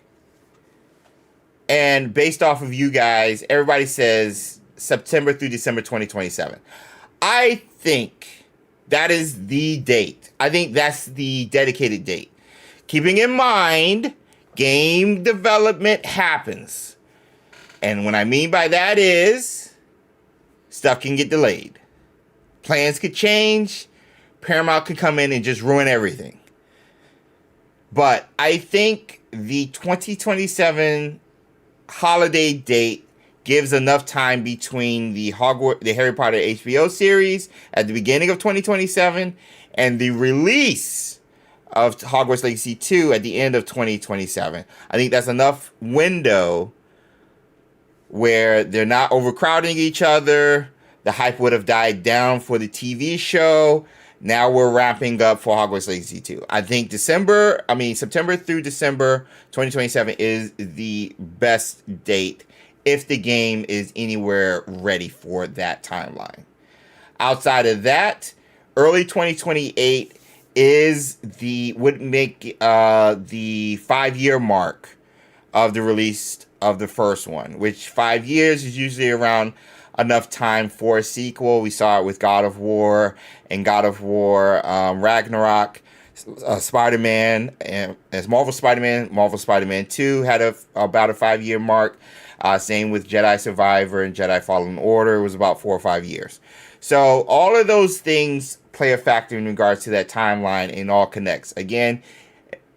and based off of you guys, everybody says September through December 2027. I think that is the date. I think that's the dedicated date. Keeping in mind, game development happens. And what I mean by that is, stuff can get delayed. Plans could change. Paramount could come in and just ruin everything. But I think the 2027 holiday date gives enough time between the Harry Potter HBO series at the beginning of 2027 and the release of Hogwarts Legacy 2 at the end of 2027. I think that's enough window where they're not overcrowding each other. The hype would have died down for the TV show. Now we're wrapping up for Hogwarts Legacy 2. I think September through December 2027 is the best date if the game is anywhere ready for that timeline. Outside of that, early 2028 would make the 5-year mark of the release of the first one, which 5 years is usually around enough time for a sequel. We saw it with God of War and God of War Ragnarok, Spider-Man, and as Marvel Spider-Man 2 had about a 5-year mark. Same with Jedi Survivor and Jedi Fallen Order. It was about 4 or 5 years. So all of those things play a factor in regards to that timeline, and all connects. Again,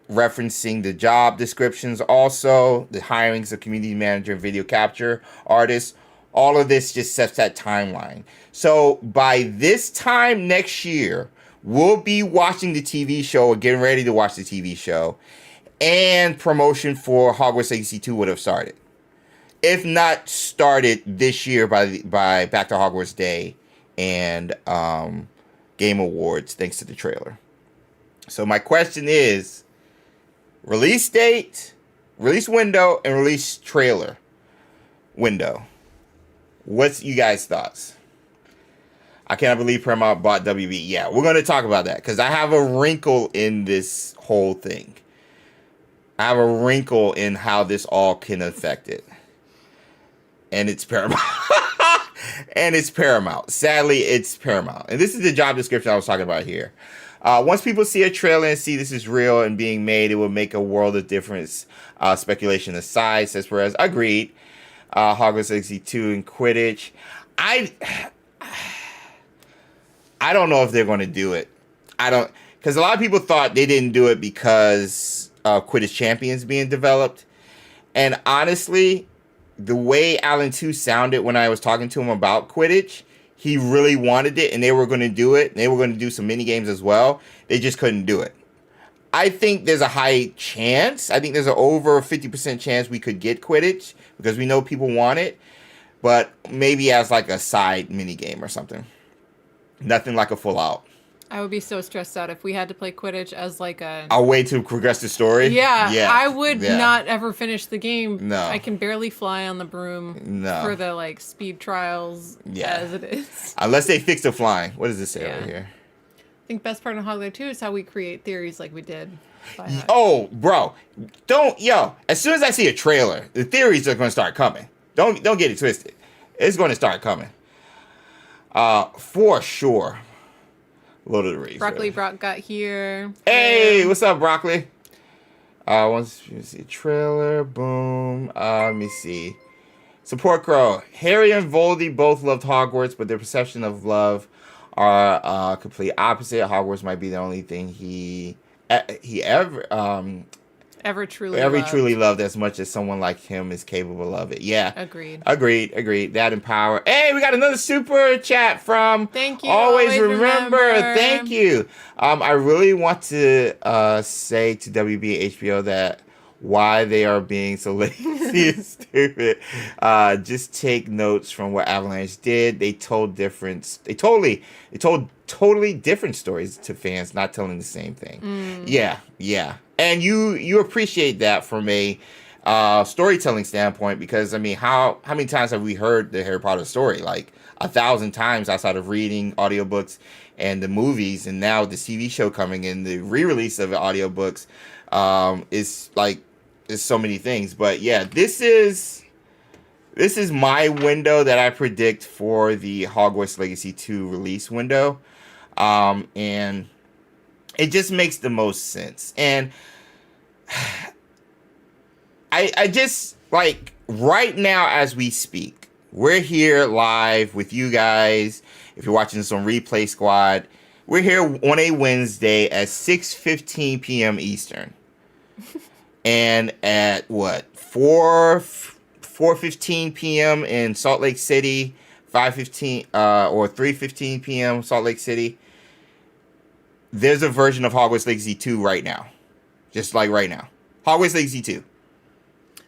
referencing the job descriptions, also the hirings of community manager and video capture artists. All of this just sets that timeline. So by this time next year, we'll be watching the TV show or getting ready to watch the TV show, and promotion for Hogwarts Legacy 2 would have started. If not started this year by Back to Hogwarts Day and Game Awards, thanks to the trailer. So my question is, release date, release window, and release trailer window. What's you guys' thoughts? I cannot believe Paramount bought WB. Yeah, we're going to talk about that because I have a wrinkle in this whole thing. I have a wrinkle in how this all can affect it. And it's Paramount. And it's Paramount. Sadly, it's Paramount. And this is the job description I was talking about here. Once people see a trailer and see this is real and being made, it will make a world of difference. Speculation aside, says Perez. Agreed. Hogwarts Legacy 2 and Quidditch. I don't know if they're going to do it. Because a lot of people thought they didn't do it because Quidditch Champions being developed. And honestly, the way Alan 2 sounded when I was talking to him about Quidditch, he really wanted it, and they were going to do it. They were going to do some mini games as well. They just couldn't do it. I think there's a high chance. I think there's an over 50% chance we could get Quidditch because we know people want it, but maybe as like a side mini game or something. Nothing like a full out. I would be so stressed out if we had to play Quidditch as like a way to progress the story. Yeah. I would not ever finish the game. No. I can barely fly on the broom for the like speed trials as it is. Unless they fix the flying. What does this say over here? I think best part of Hogwarts 2 is how we create theories like we did. Oh, bro. As soon as I see a trailer, the theories are going to start coming. Don't get it twisted. It's going to start coming. For sure. Lord of the Rings. Broccoli Brock got here. Hey, what's up, Broccoli? Once you see a trailer, boom. Let me see. Support Crow. Harry and Voldy both loved Hogwarts, but their perception of love are complete opposite. Hogwarts might be the only thing he ever truly loved as much as someone like him is capable of it. Yeah. Agreed. That empower. Hey, we got another super chat from Thank you. Always remember. Thank you. I really want to say to WB HBO that why they are being so lazy and stupid. Just take notes from what Avalanche did. They told totally different stories to fans, not telling the same thing. Yeah. And you appreciate that from a storytelling standpoint, because I mean, how many times have we heard the Harry Potter story? Like 1,000 times outside of reading audiobooks and the movies, and now the TV show coming in, the re-release of the audiobooks is so many things. But yeah, this is my window that I predict for the Hogwarts Legacy 2 release window. And it just makes the most sense. And I just, like, right now as we speak, we're here live with you guys. If you're watching this on Replay Squad, we're here on a Wednesday at 6:15 p.m. Eastern. And at 4:15 p.m. in Salt Lake City, 5:15 or 3:15 p.m. Salt Lake City, there's a version of Hogwarts Legacy 2 right now. Just like right now. Hogwarts Legacy 2.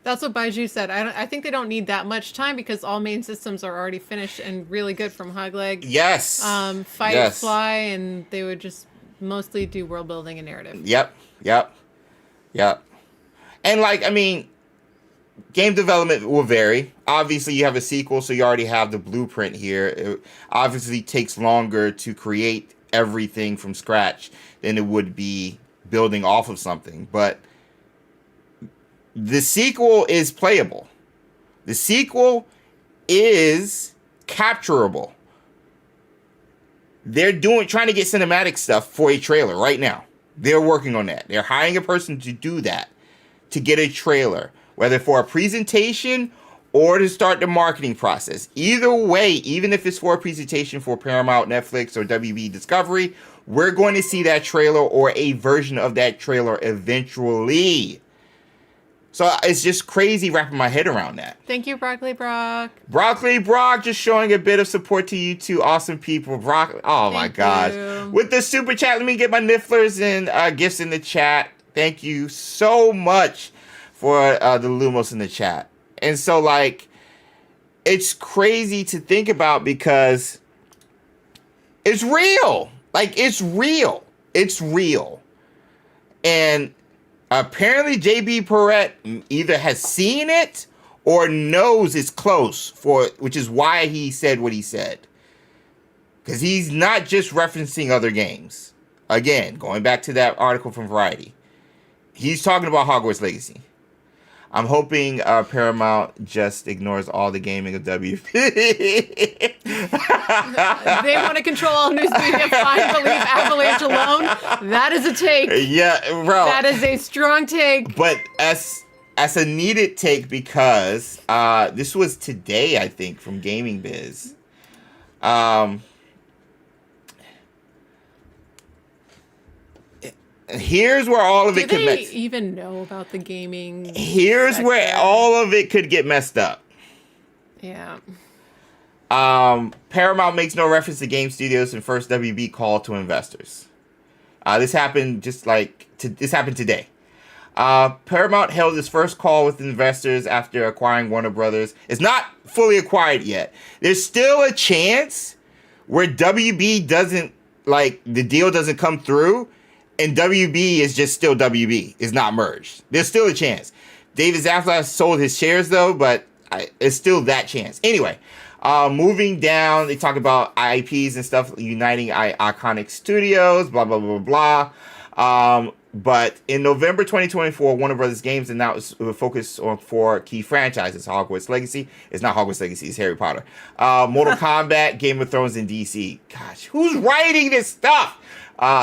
That's what Baiju said. I think they don't need that much time because all main systems are already finished and really good from Hogleg. Yes. Fly, and they would just mostly do world building and narrative. Yep. And like, I mean, game development will vary. Obviously, you have a sequel, so you already have the blueprint here. It obviously takes longer to create everything from scratch than it would be building off of something. But the sequel is playable. The sequel is capturable. They're trying to get cinematic stuff for a trailer right now. They're working on that. They're hiring a person to do that, to get a trailer, whether for a presentation or to start the marketing process. Either way, even if it's for a presentation for Paramount, Netflix, or WB Discovery, we're going to see that trailer or a version of that trailer eventually. So it's just crazy wrapping my head around that. Thank you, Broccoli Brock. Broccoli Brock just showing a bit of support to you two awesome people. My gosh. With the super chat, let me get my nifflers and gifts in the chat. Thank you so much for the Lumos in the chat. And so, like, it's crazy to think about because it's real. Like, it's real. It's real. And apparently JB Perrette either has seen it or knows it's close, which is why he said what he said. Because he's not just referencing other games. Again, going back to that article from Variety. He's talking about Hogwarts Legacy. I'm hoping Paramount just ignores all the gaming of WP. They want to control all news media. Fine, but leave Avalanche alone. That is a take. Yeah, bro. That is a strong take. But as a needed take, because this was today, I think, from Gaming Biz. here's where all of it could Do they even know about the gaming? Here's sector? where all of it could get messed up. Yeah. Paramount makes no reference to game studios in first WB call to investors. This happened this happened today. Paramount held its first call with investors after acquiring Warner Brothers. It's not fully acquired yet. There's still a chance where WB doesn't, the deal doesn't come through, and WB is just still WB. It's not merged. There's still a chance. David Zaslav sold his shares, though, but it's still that chance. Anyway, moving down, they talk about IPs and stuff, uniting iconic studios, blah, blah, blah, blah. But in November 2024, Warner Brothers Games announced it would focus on 4 key franchises. Hogwarts Legacy. It's not Hogwarts Legacy, it's Harry Potter. Mortal Kombat, Game of Thrones, and DC. Gosh, who's writing this stuff?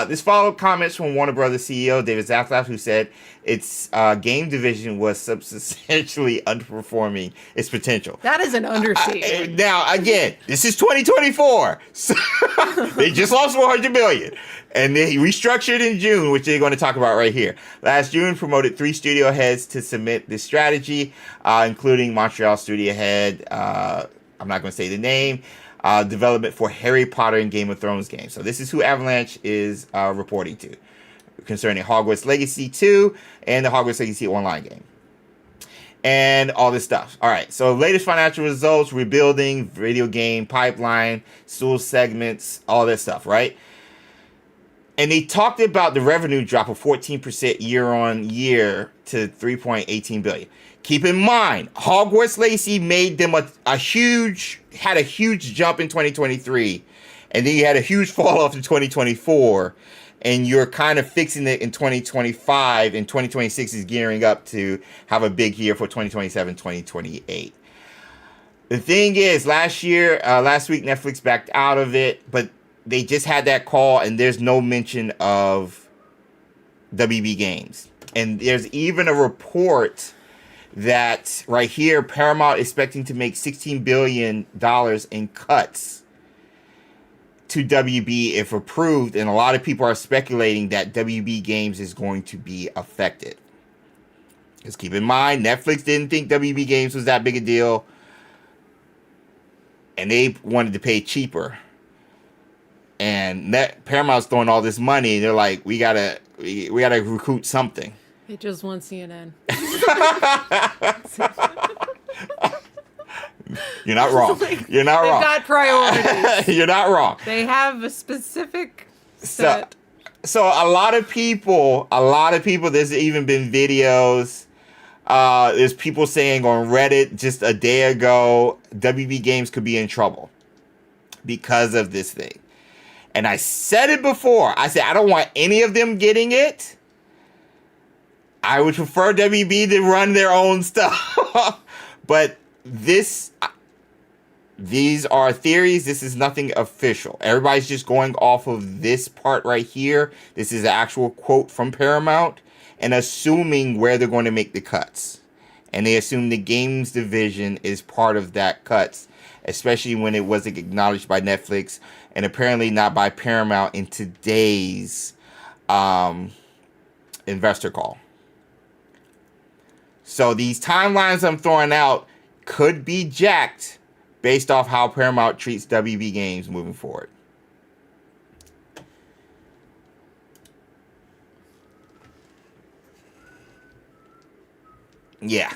This followed comments from Warner Brothers CEO David Zaslav, who said its game division was substantially underperforming its potential. That is an understatement. Now, again, this is 2024. So they just lost $400 million. And they restructured in June, which they're going to talk about right here. Last June, promoted 3 studio heads to submit this strategy, including Montreal studio head, I'm not going to say the name, development for Harry Potter and Game of Thrones games. So this is who Avalanche is reporting to concerning Hogwarts Legacy 2 and the Hogwarts Legacy online game. And all this stuff. All right, so latest financial results, rebuilding, video game pipeline, stool segments, all this stuff, right? And they talked about the revenue drop of 14% year on year to $3.18 billion. Keep in mind, Hogwarts Legacy made them had a huge jump in 2023, and then you had a huge fall off in 2024, and you're kind of fixing it in 2025, and 2026 is gearing up to have a big year for 2027, 2028. The thing is, last week, Netflix backed out of it, but they just had that call, and there's no mention of WB Games. And there's even a report that right here, Paramount expecting to make $16 billion in cuts to WB if approved. And a lot of people are speculating that WB Games is going to be affected. Because keep in mind, Netflix didn't think WB Games was that big a deal, and they wanted to pay cheaper. And Paramount's throwing all this money, and they're like, we gotta recruit something. They just want CNN. You're not wrong. You're not wrong. They've got priorities. You're not wrong. They have a specific set. So a lot of people, there's even been videos. There's people saying on Reddit just a day ago, WB Games could be in trouble because of this thing. And I said it before. I said, I don't want any of them getting it. I would prefer WB to run their own stuff. But these are theories. This is nothing official. Everybody's just going off of this part right here. This is an actual quote from Paramount and assuming where they're going to make the cuts. And they assume the games division is part of that cuts, especially when it wasn't acknowledged by Netflix and apparently not by Paramount in today's investor call. So these timelines I'm throwing out could be jacked based off how Paramount treats WB Games moving forward. Yeah.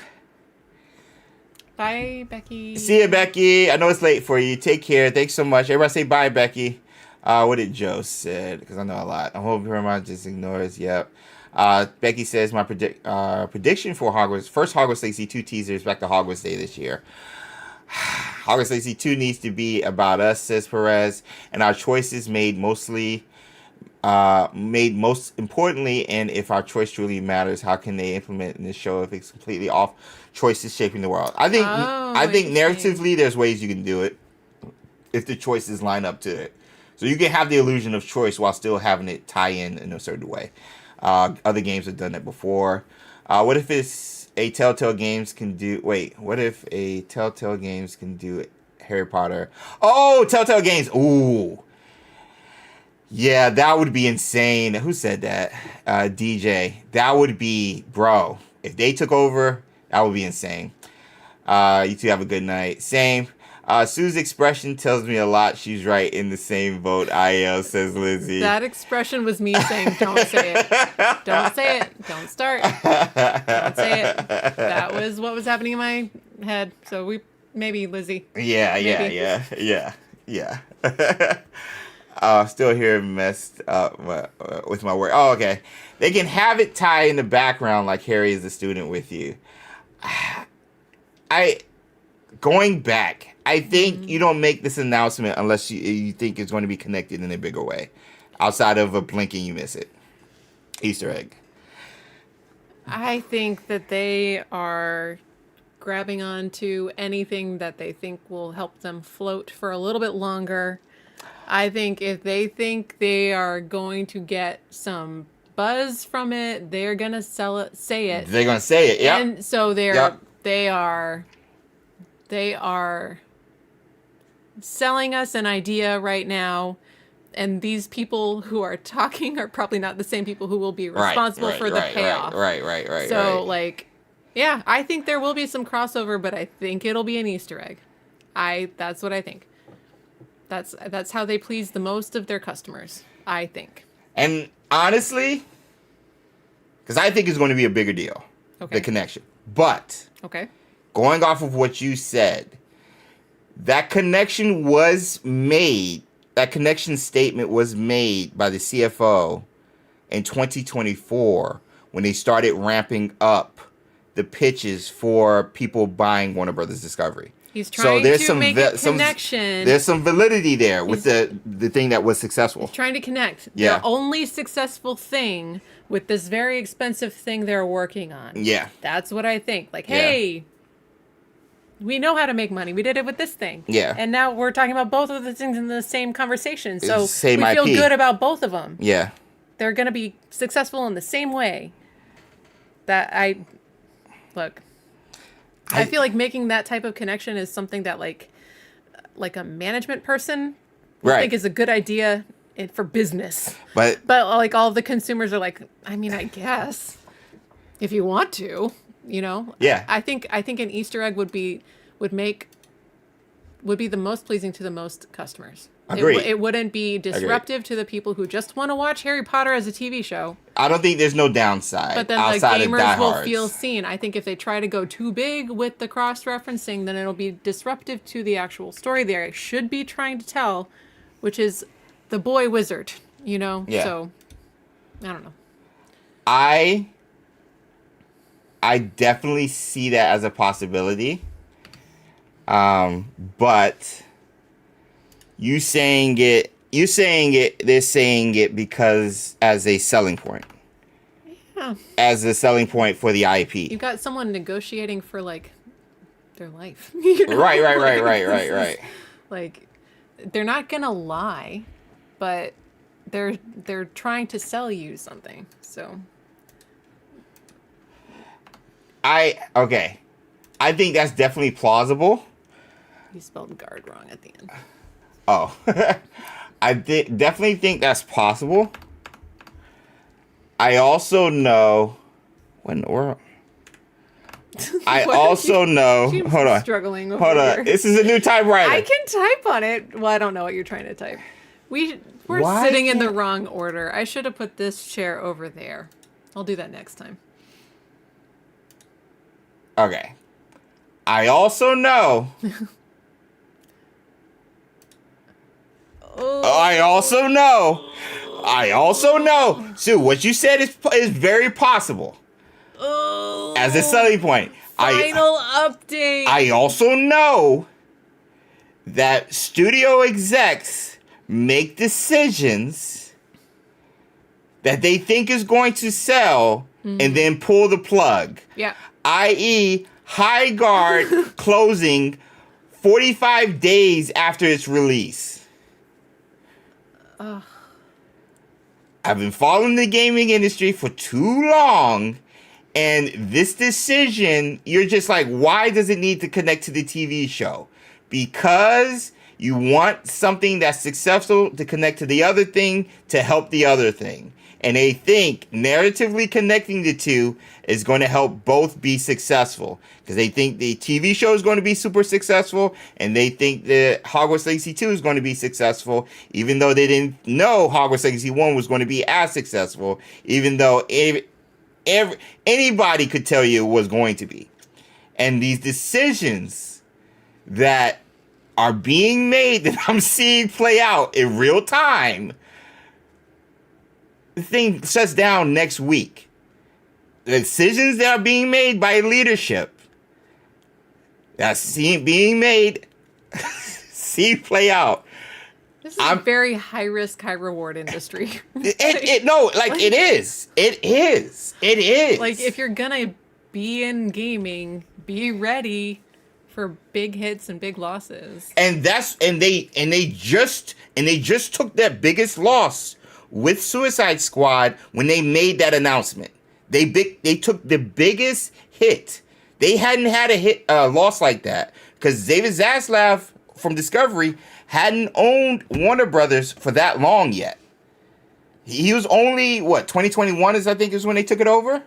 Bye, Becky. See you, Becky. I know it's late for you. Take care. Thanks so much. Everybody say bye, Becky. What did Joe said? Because I know a lot. I hope Paramount just ignores. Yep. Becky says my prediction for first Hogwarts Legacy 2 teaser is back to Hogwarts Day this year. Hogwarts Legacy 2 needs to be about us, says Perez, and our choices made most importantly, and if our choice truly matters, how can they implement in this show if it's completely off choices shaping the world? I think narratively there's ways you can do it if the choices line up to it. So you can have the illusion of choice while still having it tie in a certain way. Other games have done that before. What if Telltale Games can do Harry Potter? Oh, Telltale Games. Ooh. Yeah, that would be insane. Who said that? DJ. That would be, bro. If they took over, that would be insane. You two have a good night. Same. Sue's expression tells me a lot. She's right, in the same boat. IL, says Lizzie. That expression was me saying, don't say it. Don't say it. Don't start. Don't say it. That was what was happening in my head. So maybe Lizzie. Yeah. Still here messed up with my word. Oh, okay. They can have it tie in the background like Harry is a student with you. Going back, I think you don't make this announcement unless you think it's going to be connected in a bigger way. Outside of a blink and you miss it. Easter egg. I think that they are grabbing onto anything that they think will help them float for a little bit longer. I think if they think they are going to get some buzz from it, they're going to say it. They're going to say it, yeah. And so they are selling us an idea right now, and these people who are talking are probably not the same people who will be responsible for the payoff. Right. So, yeah, I think there will be some crossover, but I think it'll be an Easter egg. That's what I think. That's how they please the most of their customers, I think. And honestly, because I think it's going to be a bigger deal, the connection. But going off of what you said, that connection was made. That connection statement was made by the CFO in 2024 when they started ramping up the pitches for people buying Warner Brothers Discovery. He's trying to make a connection. There's some validity there with the thing that was successful. He's trying to connect. Yeah. The only successful thing with this very expensive thing they're working on. Yeah. That's what I think. Hey, we know how to make money. We did it with this thing. Yeah. And now we're talking about both of the things in the same conversation. So we same feel IP. good about both of them. Yeah. They're going to be successful in the same way. I feel like making that type of connection is something that like a management person would think is a good idea for business. But like all of the consumers are like, I mean, I guess if you want to, Yeah. I think an Easter egg would be the most pleasing to the most customers. Agreed. It wouldn't be disruptive to the people who just want to watch Harry Potter as a TV show. I don't think there's no downside. But then outside the of gamers will diehards. feel seen. I think if they try to go too big with the cross-referencing, then it'll be disruptive to the actual story they should be trying to tell, which is the boy wizard, Yeah. So, I don't know. I definitely see that as a possibility. But they're saying it because as a selling point. Yeah. As a selling point for the IP. You've got someone negotiating for their life. Right. Like, they're not gonna lie, but they're trying to sell you something. So I think that's definitely plausible. you spelled guard wrong at the end. Oh, I definitely think that's possible. I also know when the world. I also know. Hold on. Struggling. Hold on. Here. This is a new typewriter. I can type on it. Well, I don't know what you're trying to type. We're sitting in the wrong order. I should have put this chair over there. I'll do that next time. Okay. I also know. I also know. Sue, what you said is very possible. As a selling point. Final update. I also know that studio execs make decisions that they think is going to sell and then pull the plug. Yeah. I.e., High Guard closing 45 days after its release. I've been following the gaming industry for too long, and this decision, you're just like, why does it need to connect to the TV show? Because You want something that's successful to connect to the other thing to help the other thing. And they think narratively connecting the two is going to help both be successful. Because they think the TV show is going to be super successful. And they think that Hogwarts Legacy 2 is going to be successful. Even though they didn't know Hogwarts Legacy 1 was going to be as successful. Even though anybody could tell you it was going to be. And these decisions that are being made that I'm seeing play out in real time, the thing shuts down next week. The decisions that are being made by leadership that's being made see play out. This is a very high risk, high reward industry. It is. It is. Like, if you're gonna be in gaming, be ready for big hits and big losses. And they just took their biggest loss with Suicide Squad when they made that announcement. They took the biggest hit. They hadn't had a loss like that because David Zaslav from Discovery hadn't owned Warner Brothers for that long yet. He was only 2021 I think is when they took it over.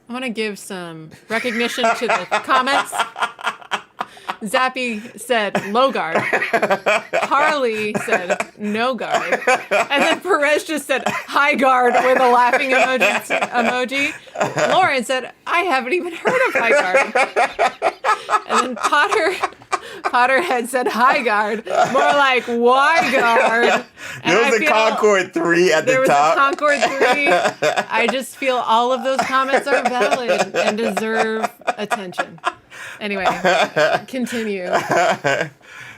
I want to give some recognition to the comments. Zappy said low guard. Harley said no guard. And then Perez just said high guard with a laughing emoji. Lauren said, I haven't even heard of high guard. And then Potter had said high guard, more like Y guard. There was a Concord 3 at the top. There was a Concord 3. I just feel all of those comments are valid and deserve attention. Anyway, continue.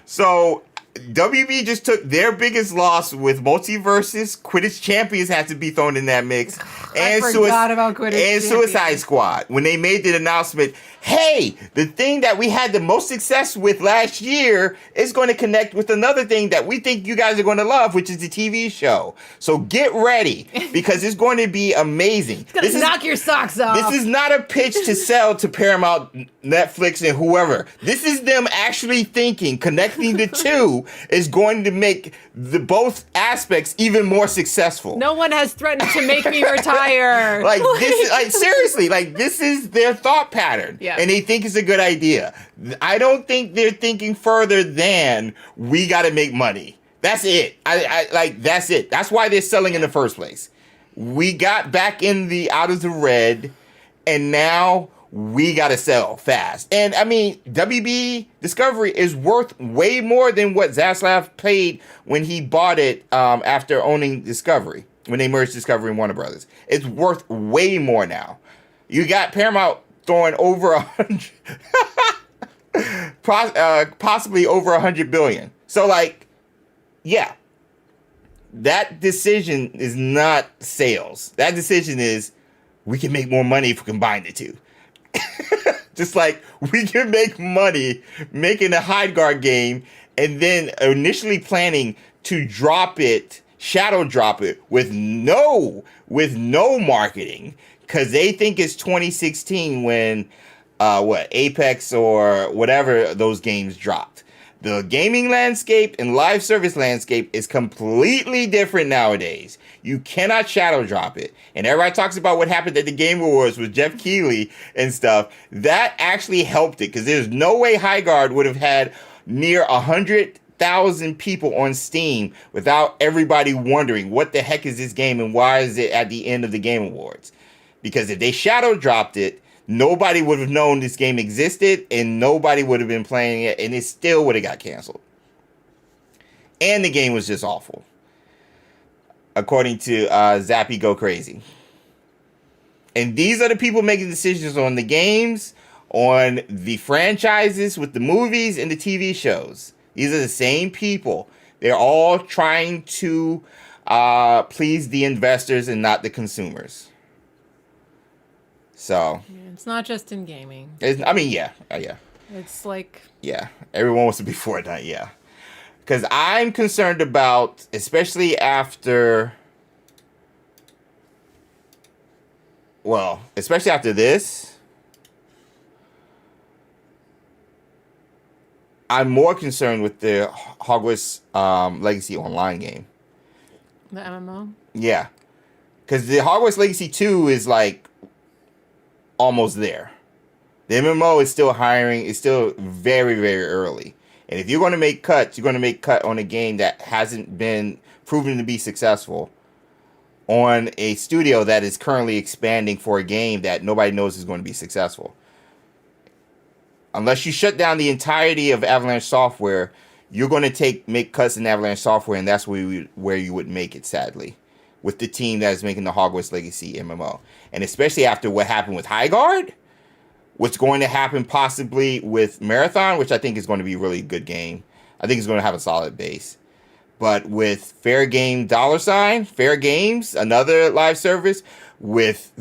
So, WB just took their biggest loss with Multiverses. Quidditch Champions had to be thrown in that mix. I forgot about Quidditch Champions. Suicide Squad. When they made the announcement, hey, the thing that we had the most success with last year is going to connect with another thing that we think you guys are going to love, which is the TV show. So get ready, because it's going to be amazing. It's going to knock your socks off. This is not a pitch to sell to Paramount, Netflix, and whoever. This is them actually thinking connecting the two is going to make both aspects even more successful. No one has threatened to make me retire. Seriously, this is their thought pattern. Yeah. And they think it's a good idea. I don't think they're thinking further than we got to make money. That's it. That's it. That's why they're selling in the first place. We got back out of the red, and now we got to sell fast. And I mean, WB Discovery is worth way more than what Zaslav paid when he bought it after owning Discovery, when they merged Discovery and Warner Brothers. It's worth way more now. You got Paramount throwing over 100, possibly over 100 billion. So yeah, that decision is not sales. That decision is, we can make more money if we combine the two. Just like we can make money making a hide guard game and then initially planning to shadow drop it with no marketing, because they think it's 2016 when Apex or whatever those games dropped. The gaming landscape and live service landscape is completely different nowadays. You cannot shadow drop it. And everybody talks about what happened at the Game Awards with Jeff Keighley and stuff. That actually helped it, because there's no way High Guard would have had near 100,000 people on Steam without everybody wondering, what the heck is this game and why is it at the end of the Game Awards? Because if they shadow dropped it, nobody would have known this game existed, and nobody would have been playing it, and it still would have got canceled. And the game was just awful, according to Zappy Go Crazy. And these are the people making decisions on the games, on the franchises with the movies and the TV shows. These are the same people. They're all trying to please the investors and not the consumers. So it's not just in gaming. Yeah. It's like, yeah, everyone wants to be Fortnite, yeah. Because I'm concerned about, especially after this. I'm more concerned with the Hogwarts Legacy online game. The MMO? Yeah. Because the Hogwarts Legacy 2 is like almost there. The MMO is still hiring. It's still very, very early. And if you're going to make cuts, you're going to make cut on a game that hasn't been proven to be successful on a studio that is currently expanding for a game that nobody knows is going to be successful. Unless you shut down the entirety of Avalanche Software, you're going to make cuts in Avalanche Software, and that's where you would make it, sadly, with the team that is making the Hogwarts Legacy MMO. And especially after what happened with Highguard, what's going to happen possibly with Marathon, which I think is going to be a really good game. I think it's going to have a solid base. But with Fair Game $, Fair Games, another live service, with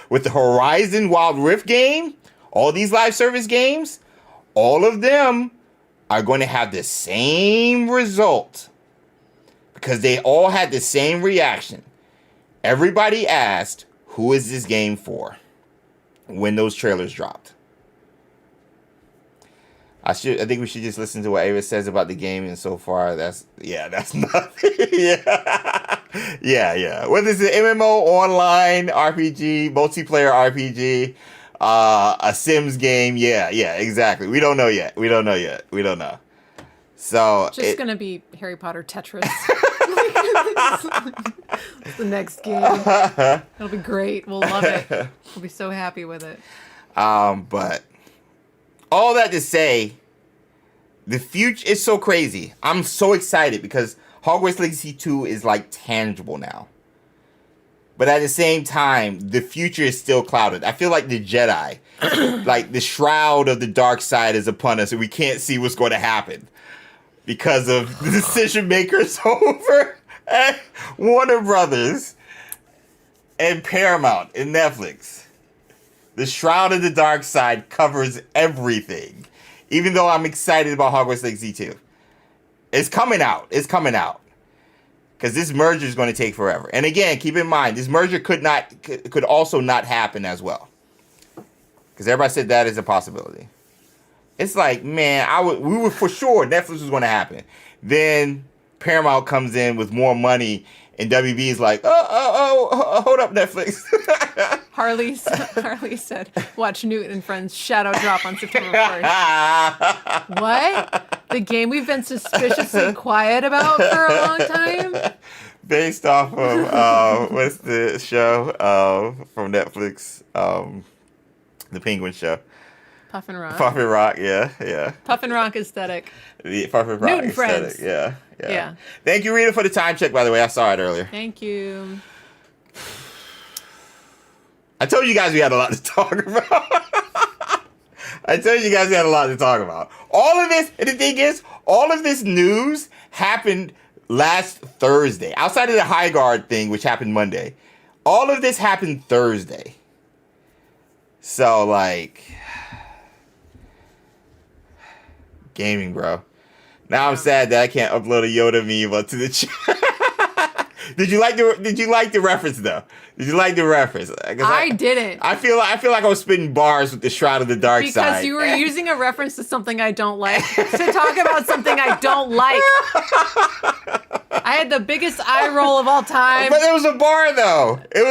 with the Horizon Wild Rift game, all these live service games, all of them are going to have the same result. Because they all had the same reaction. Everybody asked, who is this game for? When those trailers dropped. I think we should just listen to what Ava says about the game, and so far that's nothing. yeah. What is it? MMO online RPG, multiplayer RPG, a Sims game. Yeah, exactly. We don't know yet. We don't know. So just gonna be Harry Potter Tetris. It's the next game. It'll be great. We'll love it. We'll be so happy with it. But all that to say, the future is so crazy. I'm so excited because Hogwarts Legacy 2 is like tangible now. But at the same time, the future is still clouded. I feel like the Jedi, like the shroud of the dark side is upon us and we can't see what's going to happen because of the decision makers over at Warner Brothers and Paramount and Netflix. The shroud of the dark side covers everything. Even though I'm excited about Hogwarts Legacy 2. It's coming out. Because this merger is going to take forever. And again, keep in mind, this merger could also not happen as well. Because everybody said that is a possibility. It's like, man, we were for sure Netflix was going to happen. Then Paramount comes in with more money, and WB is like, hold up, Netflix. Harley said, watch Newton and Friends Shadow drop on September 1st. What? The game we've been suspiciously quiet about for a long time? Based off of, what's the show from Netflix? The Penguin show. Puff and Rock. Puff and Rock, yeah. Puff and Rock aesthetic. The Puff and Rock Newton aesthetic, Friends. yeah. Thank you, Rita, for the time check, by the way. I saw it earlier. Thank you. I told you guys we had a lot to talk about. All of this, and the thing is, all of this news happened last Thursday. Outside of the Highguard thing, which happened Monday. All of this happened Thursday. So, like, gaming, bro. Now I'm sad that I can't upload a Yoda meme onto the chat. Did you like the reference though? Did you like the reference? I didn't. I feel like I was spitting bars with the Shroud of the Dark Side. Because you were using a reference to something I don't like. To talk about something I don't like. I had the biggest eye roll of all time. But it was a bar though. It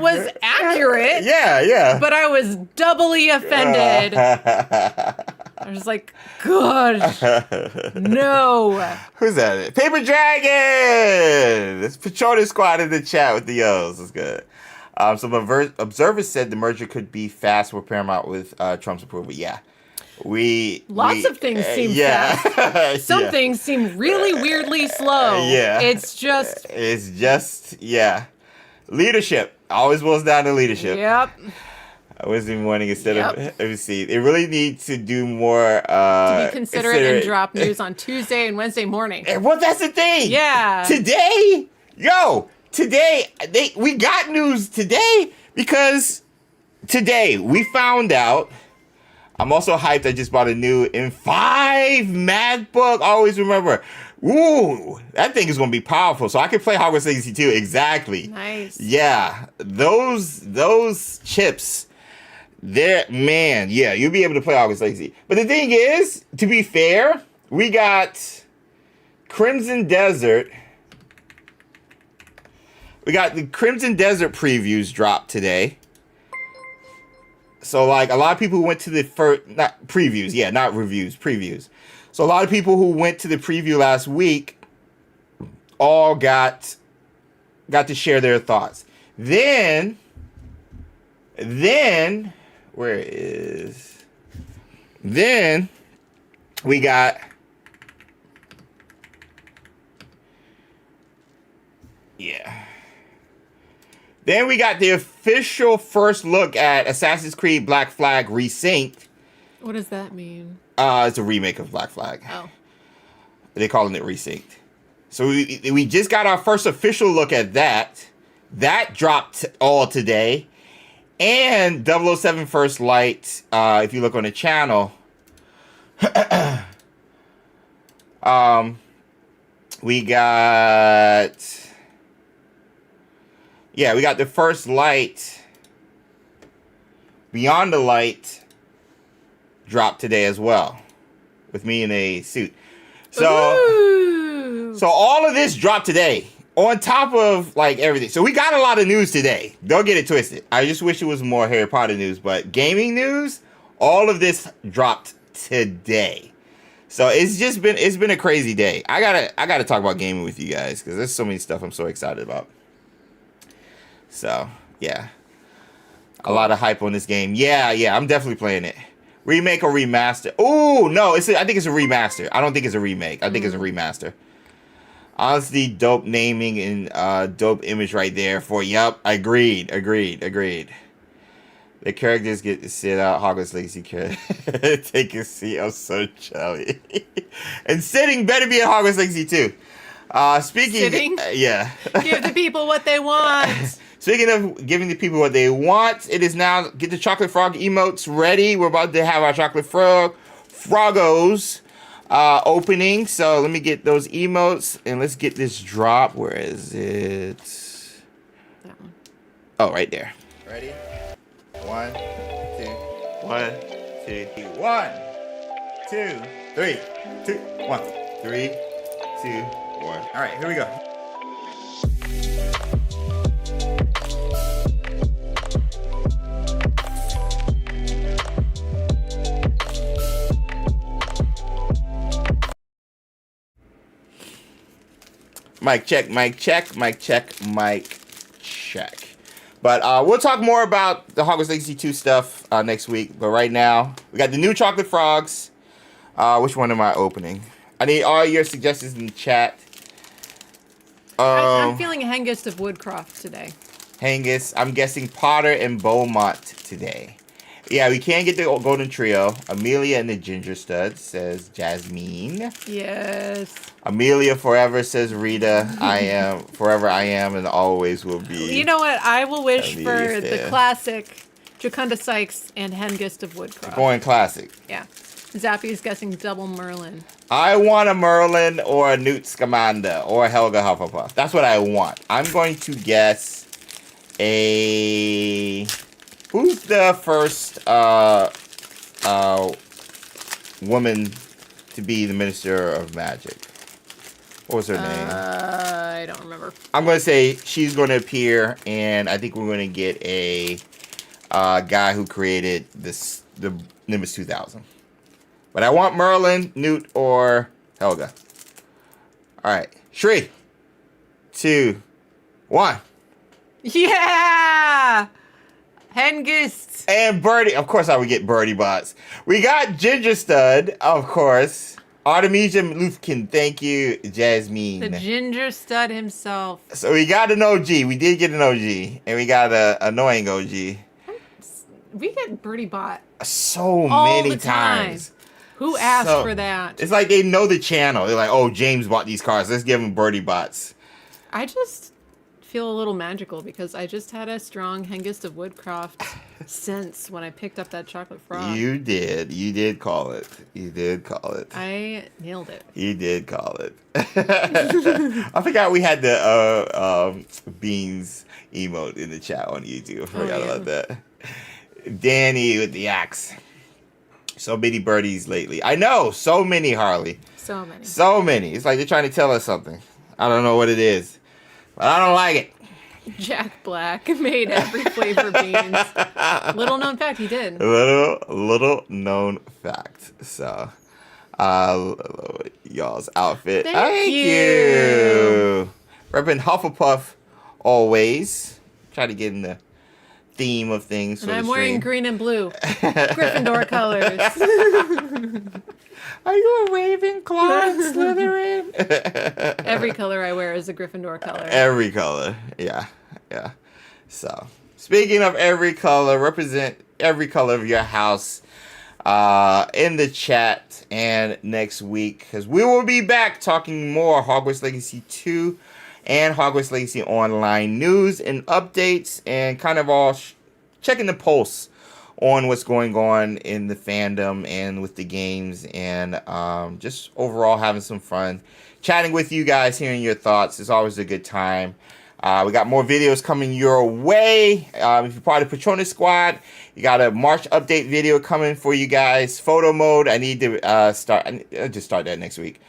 was accurate. Yeah. But I was doubly offended. I was like, gosh, no. Who's that? Paper Dragon! It's Patronus Squad in the chat with the O's. It's good. Some observers said the merger could be fast for Paramount with Trump's approval. Yeah. Lots of things seem fast. Some things seem really weirdly slow. Yeah. It's just, leadership. Always boils down to leadership. Yep. Wednesday morning instead of, let me see. They really need to do more. To be considerate and drop news on Tuesday and Wednesday morning. Well, that's the thing. Yeah. Today, we got news today because today we found out. I'm also hyped. I just bought a new M5 MacBook. Always remember. Ooh, that thing is going to be powerful. So I can play Hogwarts Legacy 2. Exactly. Nice. Yeah. Those chips. There, man, yeah, you'll be able to play Hogwarts Legacy. But the thing is, to be fair, we got Crimson Desert. We got the Crimson Desert previews dropped today. So, like, a lot of people who went to the first, not previews, yeah, not reviews, previews. So, a lot of people who went to the preview last week all got to share their thoughts. Then, where is, then we got, yeah. Then we got the official first look at Assassin's Creed Black Flag Resynced. What does that mean? It's a remake of Black Flag. Oh. They're calling it Resynced. So we just got our first official look at that. That dropped all today. And 007 First Light, if you look on the channel, we got... Yeah, we got the First Light, Beyond the Light, dropped today as well, with me in a suit. So all of this dropped today, on top of, like, everything. So we got a lot of news today. Don't get it twisted. I just wish it was more Harry Potter news, but gaming news, all of this dropped today. So it's been a crazy day. I gotta talk about gaming with you guys, because there's so many stuff I'm so excited about. So, yeah. A lot of hype on this game. Yeah, I'm definitely playing it. Remake or remaster? Oh, no, I think it's a remaster. I don't think it's a remake. I think it's a remaster. Honestly, dope naming and dope image right there for, yup, agreed. The characters get to sit out. Hogwarts Legacy character. Take a seat. I'm so jelly. And sitting better be at Hogwarts Legacy too. Speaking... Sitting? Yeah. Give the people what they want. Speaking of giving the people what they want, it is now get the Chocolate Frog emotes ready. We're about to have our Chocolate Froggos opening. So let me get those emotes and let's get this drop. Where is it? That one. Oh, right there. Ready? 1, 2, 1, 2, 1, 2, 3, 2, 1, 3, 2, 1. All right, here we go. Mic check, mic check, mic check, mic check. But we'll talk more about the Hogwarts Legacy 2 stuff next week. But right now, we got the new Chocolate Frogs. Which one am I opening? I need all your suggestions in the chat. I'm feeling Hengist of Woodcroft today. Hengist. I'm guessing Potter and Beaumont today. Yeah, we can get the Golden Trio. Amelia and the Ginger Stud, says Jasmine. Yes. Amelia forever, says Rita. I am forever. I am and always will be. You know what? I will wish Amelia for the classic Jocunda Sykes and Hengist of Woodcroft. Going classic. Yeah. Zappy's guessing double Merlin. I want a Merlin or a Newt Scamander or a Helga Hufflepuff. That's what I want. I'm going to guess a... Who's the first woman to be the Minister of Magic? What was her name? I don't remember. I'm going to say she's going to appear, and I think we're going to get a guy who created the Nimbus 2000. But I want Merlin, Newt, or Helga. All right. 3, 2, 1. Yeah! Hengist. And Birdie. Of course I would get Birdie Bots. We got Ginger Stud, of course. Artemisia Luthkin. Thank you, Jasmine. The Ginger Stud himself. So we got an OG. We did get an OG. And we got an annoying OG. We get Birdie Bot so all many the time. times. Who asked for that? It's like they know the channel. They're like, oh, James bought these cards. Let's give him Birdie Bots. I just feel a little magical because I just had a strong Hengist of Woodcroft sense when I picked up that chocolate frog. You did. You did call it. You did call it. I nailed it. You did call it. I forgot we had the Beans emote in the chat on YouTube. I forgot about that. Danny with the axe. So many birdies lately. I know, so many, Harley. So many. So many. It's like they're trying to tell us something. I don't know what it is, but I don't like it. Jack Black made every flavor beans. Little known fact, he did. Little known fact. So, y'all's outfit. Thank you. Repping Hufflepuff always. Try to get in the theme of things. And I'm wearing green and blue. Gryffindor colors. Are you a Ravenclaw and Slytherin? Every color I wear is a Gryffindor color. Every color. Yeah. So, speaking of every color, represent every color of your house in the chat and next week, because we will be back talking more Hogwarts Legacy 2 and Hogwarts Legacy Online news and updates, and kind of all checking the pulse on what's going on in the fandom and with the games, and just overall having some fun chatting with you guys, hearing your thoughts. It's always a good time. We got more videos coming your way. If you're part of Patronus Squad, you got a March update video coming for you guys. Photo mode, I need to I'll just start that next week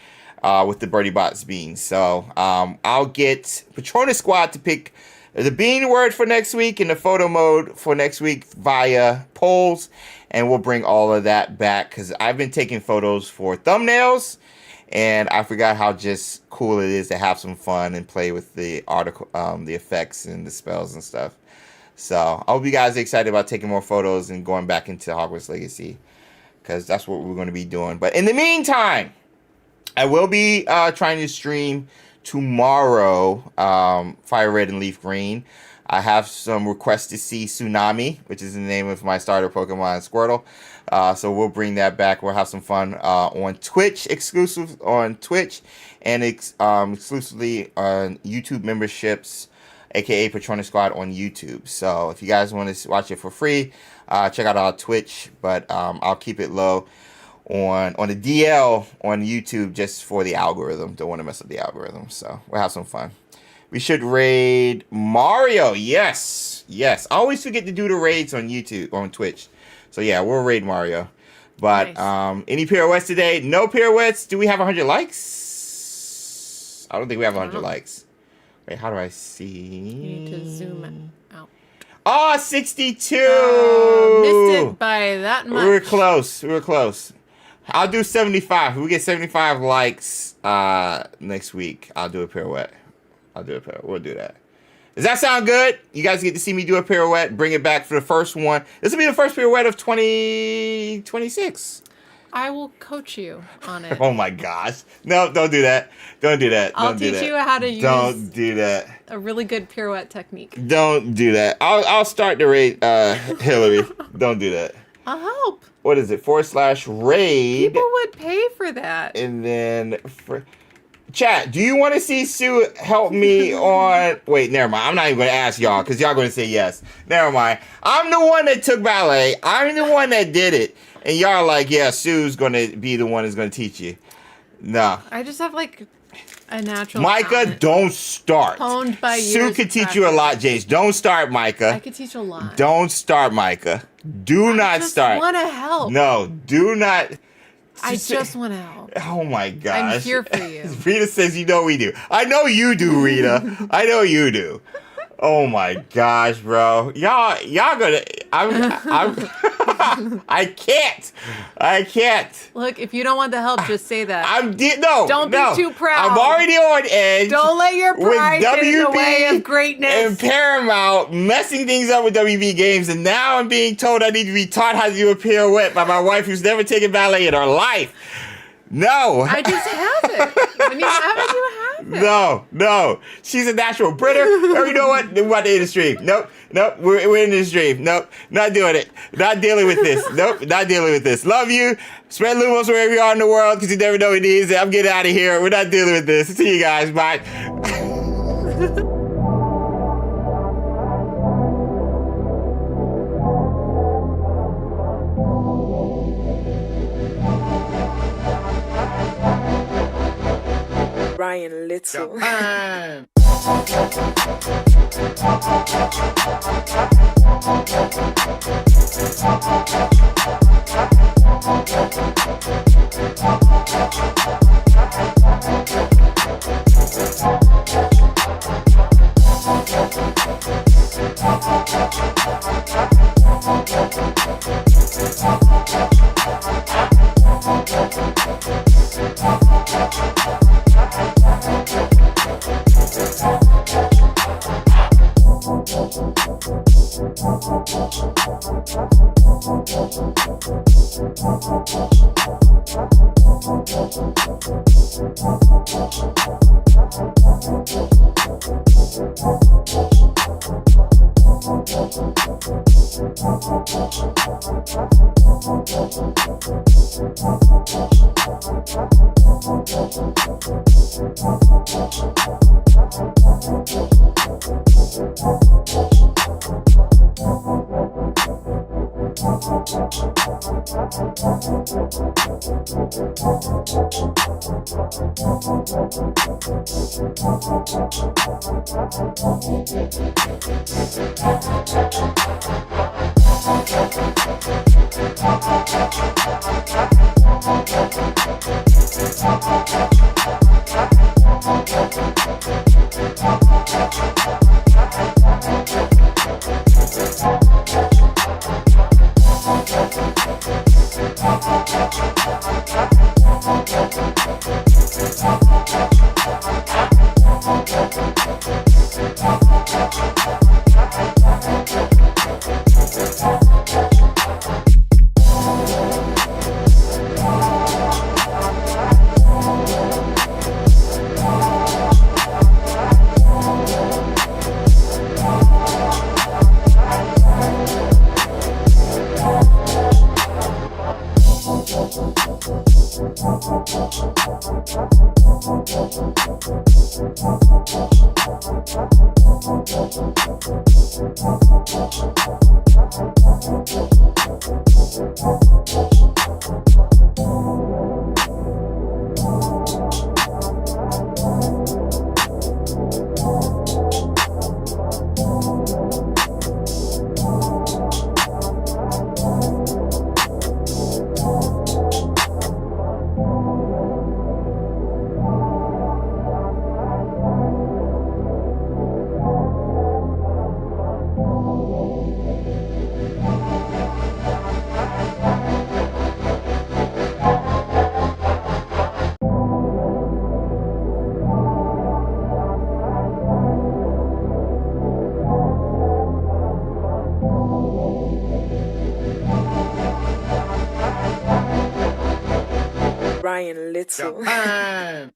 with the Birdie Bots beans. So I'll get Patronus Squad to pick the bean word for next week and the photo mode for next week via polls, and we'll bring all of that back, because I've been taking photos for thumbnails, and I forgot how just cool it is to have some fun and play with the article, the effects and the spells and stuff. So I hope you guys are excited about taking more photos and going back into Hogwarts Legacy, because that's what we're going to be doing. But in the meantime, I will be trying to stream tomorrow Fire Red and Leaf Green. I have some requests to see Tsunami, which is the name of my starter Pokemon Squirtle. So we'll bring that back. We'll have some fun on Twitch, exclusive on Twitch, and exclusively on YouTube memberships, aka Patronus Squad on YouTube. So if you guys want to watch it for free, check out our Twitch, but I'll keep it low on the DL on YouTube just for the algorithm. Don't want to mess up the algorithm. So we'll have some fun. We should raid Mario. Yes. I always forget to do the raids on YouTube, on Twitch. So yeah, we'll raid Mario. But nice. Any pirouettes today? No pirouettes. Do we have 100 likes? I don't think we have 100 likes. Wait, how do I see? You need to zoom out. Oh, 62. Missed it by that much. We were close. I'll do 75. If we get 75 likes next week, I'll do a pirouette. We'll do that. Does that sound good? You guys get to see me do a pirouette. Bring it back for the first one. This will be the first pirouette of 2026. I will coach you on it. Oh my gosh. No, don't do that. I'll teach you how to use Don't do that. A really good pirouette technique. Don't do that. I'll start the raid, Hillary. Don't do that. I'll help. What is it? /raid. People would pay for that. And then chat, do you want to see Sue help me on... Wait, never mind. I'm not even going to ask y'all, because y'all going to say yes. Never mind. I'm the one that took ballet. I'm the one that did it. And y'all like, yeah, Sue's going to be the one that's going to teach you. No. I just have, like, a natural Micah, talent. Don't start. Honed by Sue could teach you a lot, Jace. Don't start, Micah. I could teach a lot. Don't start, Micah. Do not start. I just want to help. No, do not... I just want to help. Oh my gosh. I'm here for you. Rita says, you know we do. I know you do, Rita. I know you do. Oh my gosh, bro. Y'all gonna... I can't. Look, if you don't want the help, just say that. Don't be too proud. I'm already on edge. Don't let your pride get in the way of greatness. And Paramount messing things up with WB games, and now I'm being told I need to be taught how to do a pirouette by my wife who's never taken ballet in her life. No. I just have it. When you have it, you have it. No. She's a natural Britter. Or you know what? We're about to end the stream. Nope. We're in the stream. Nope. Not doing it. Not dealing with this. Nope. Not dealing with this. Love you. Spread lumos wherever you are in the world, because you never know what it is. I'm getting out of here. We're not dealing with this. See you guys. Bye. Ryan Little. Ryan Little. Japan.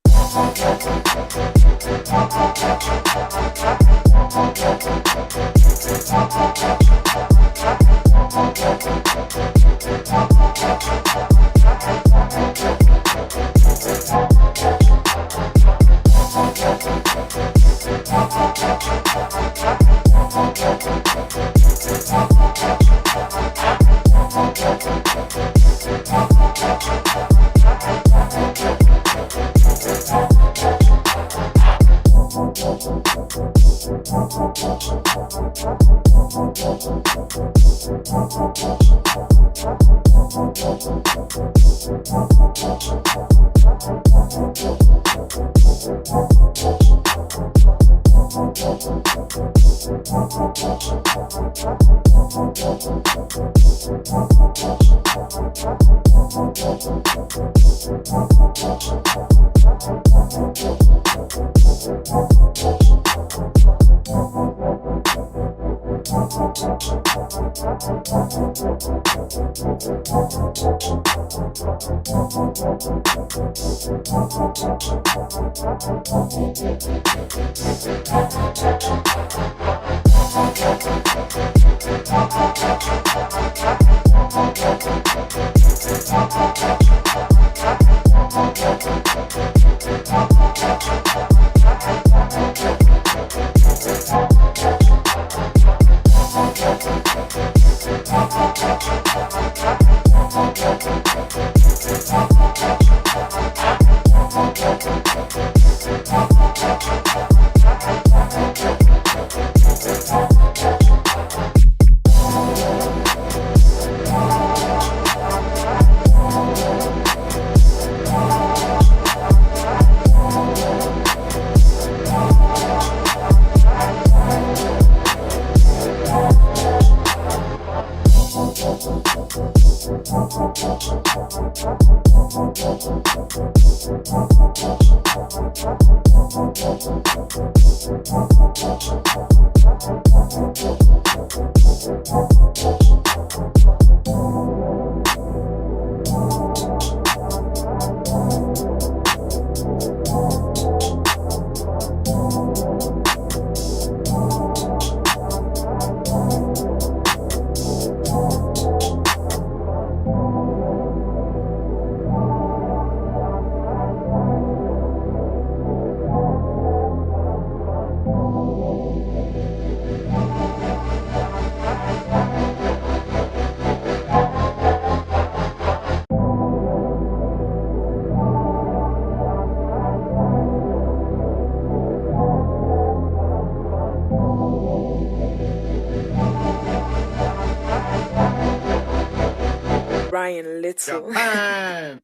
Ryan Little. Japan.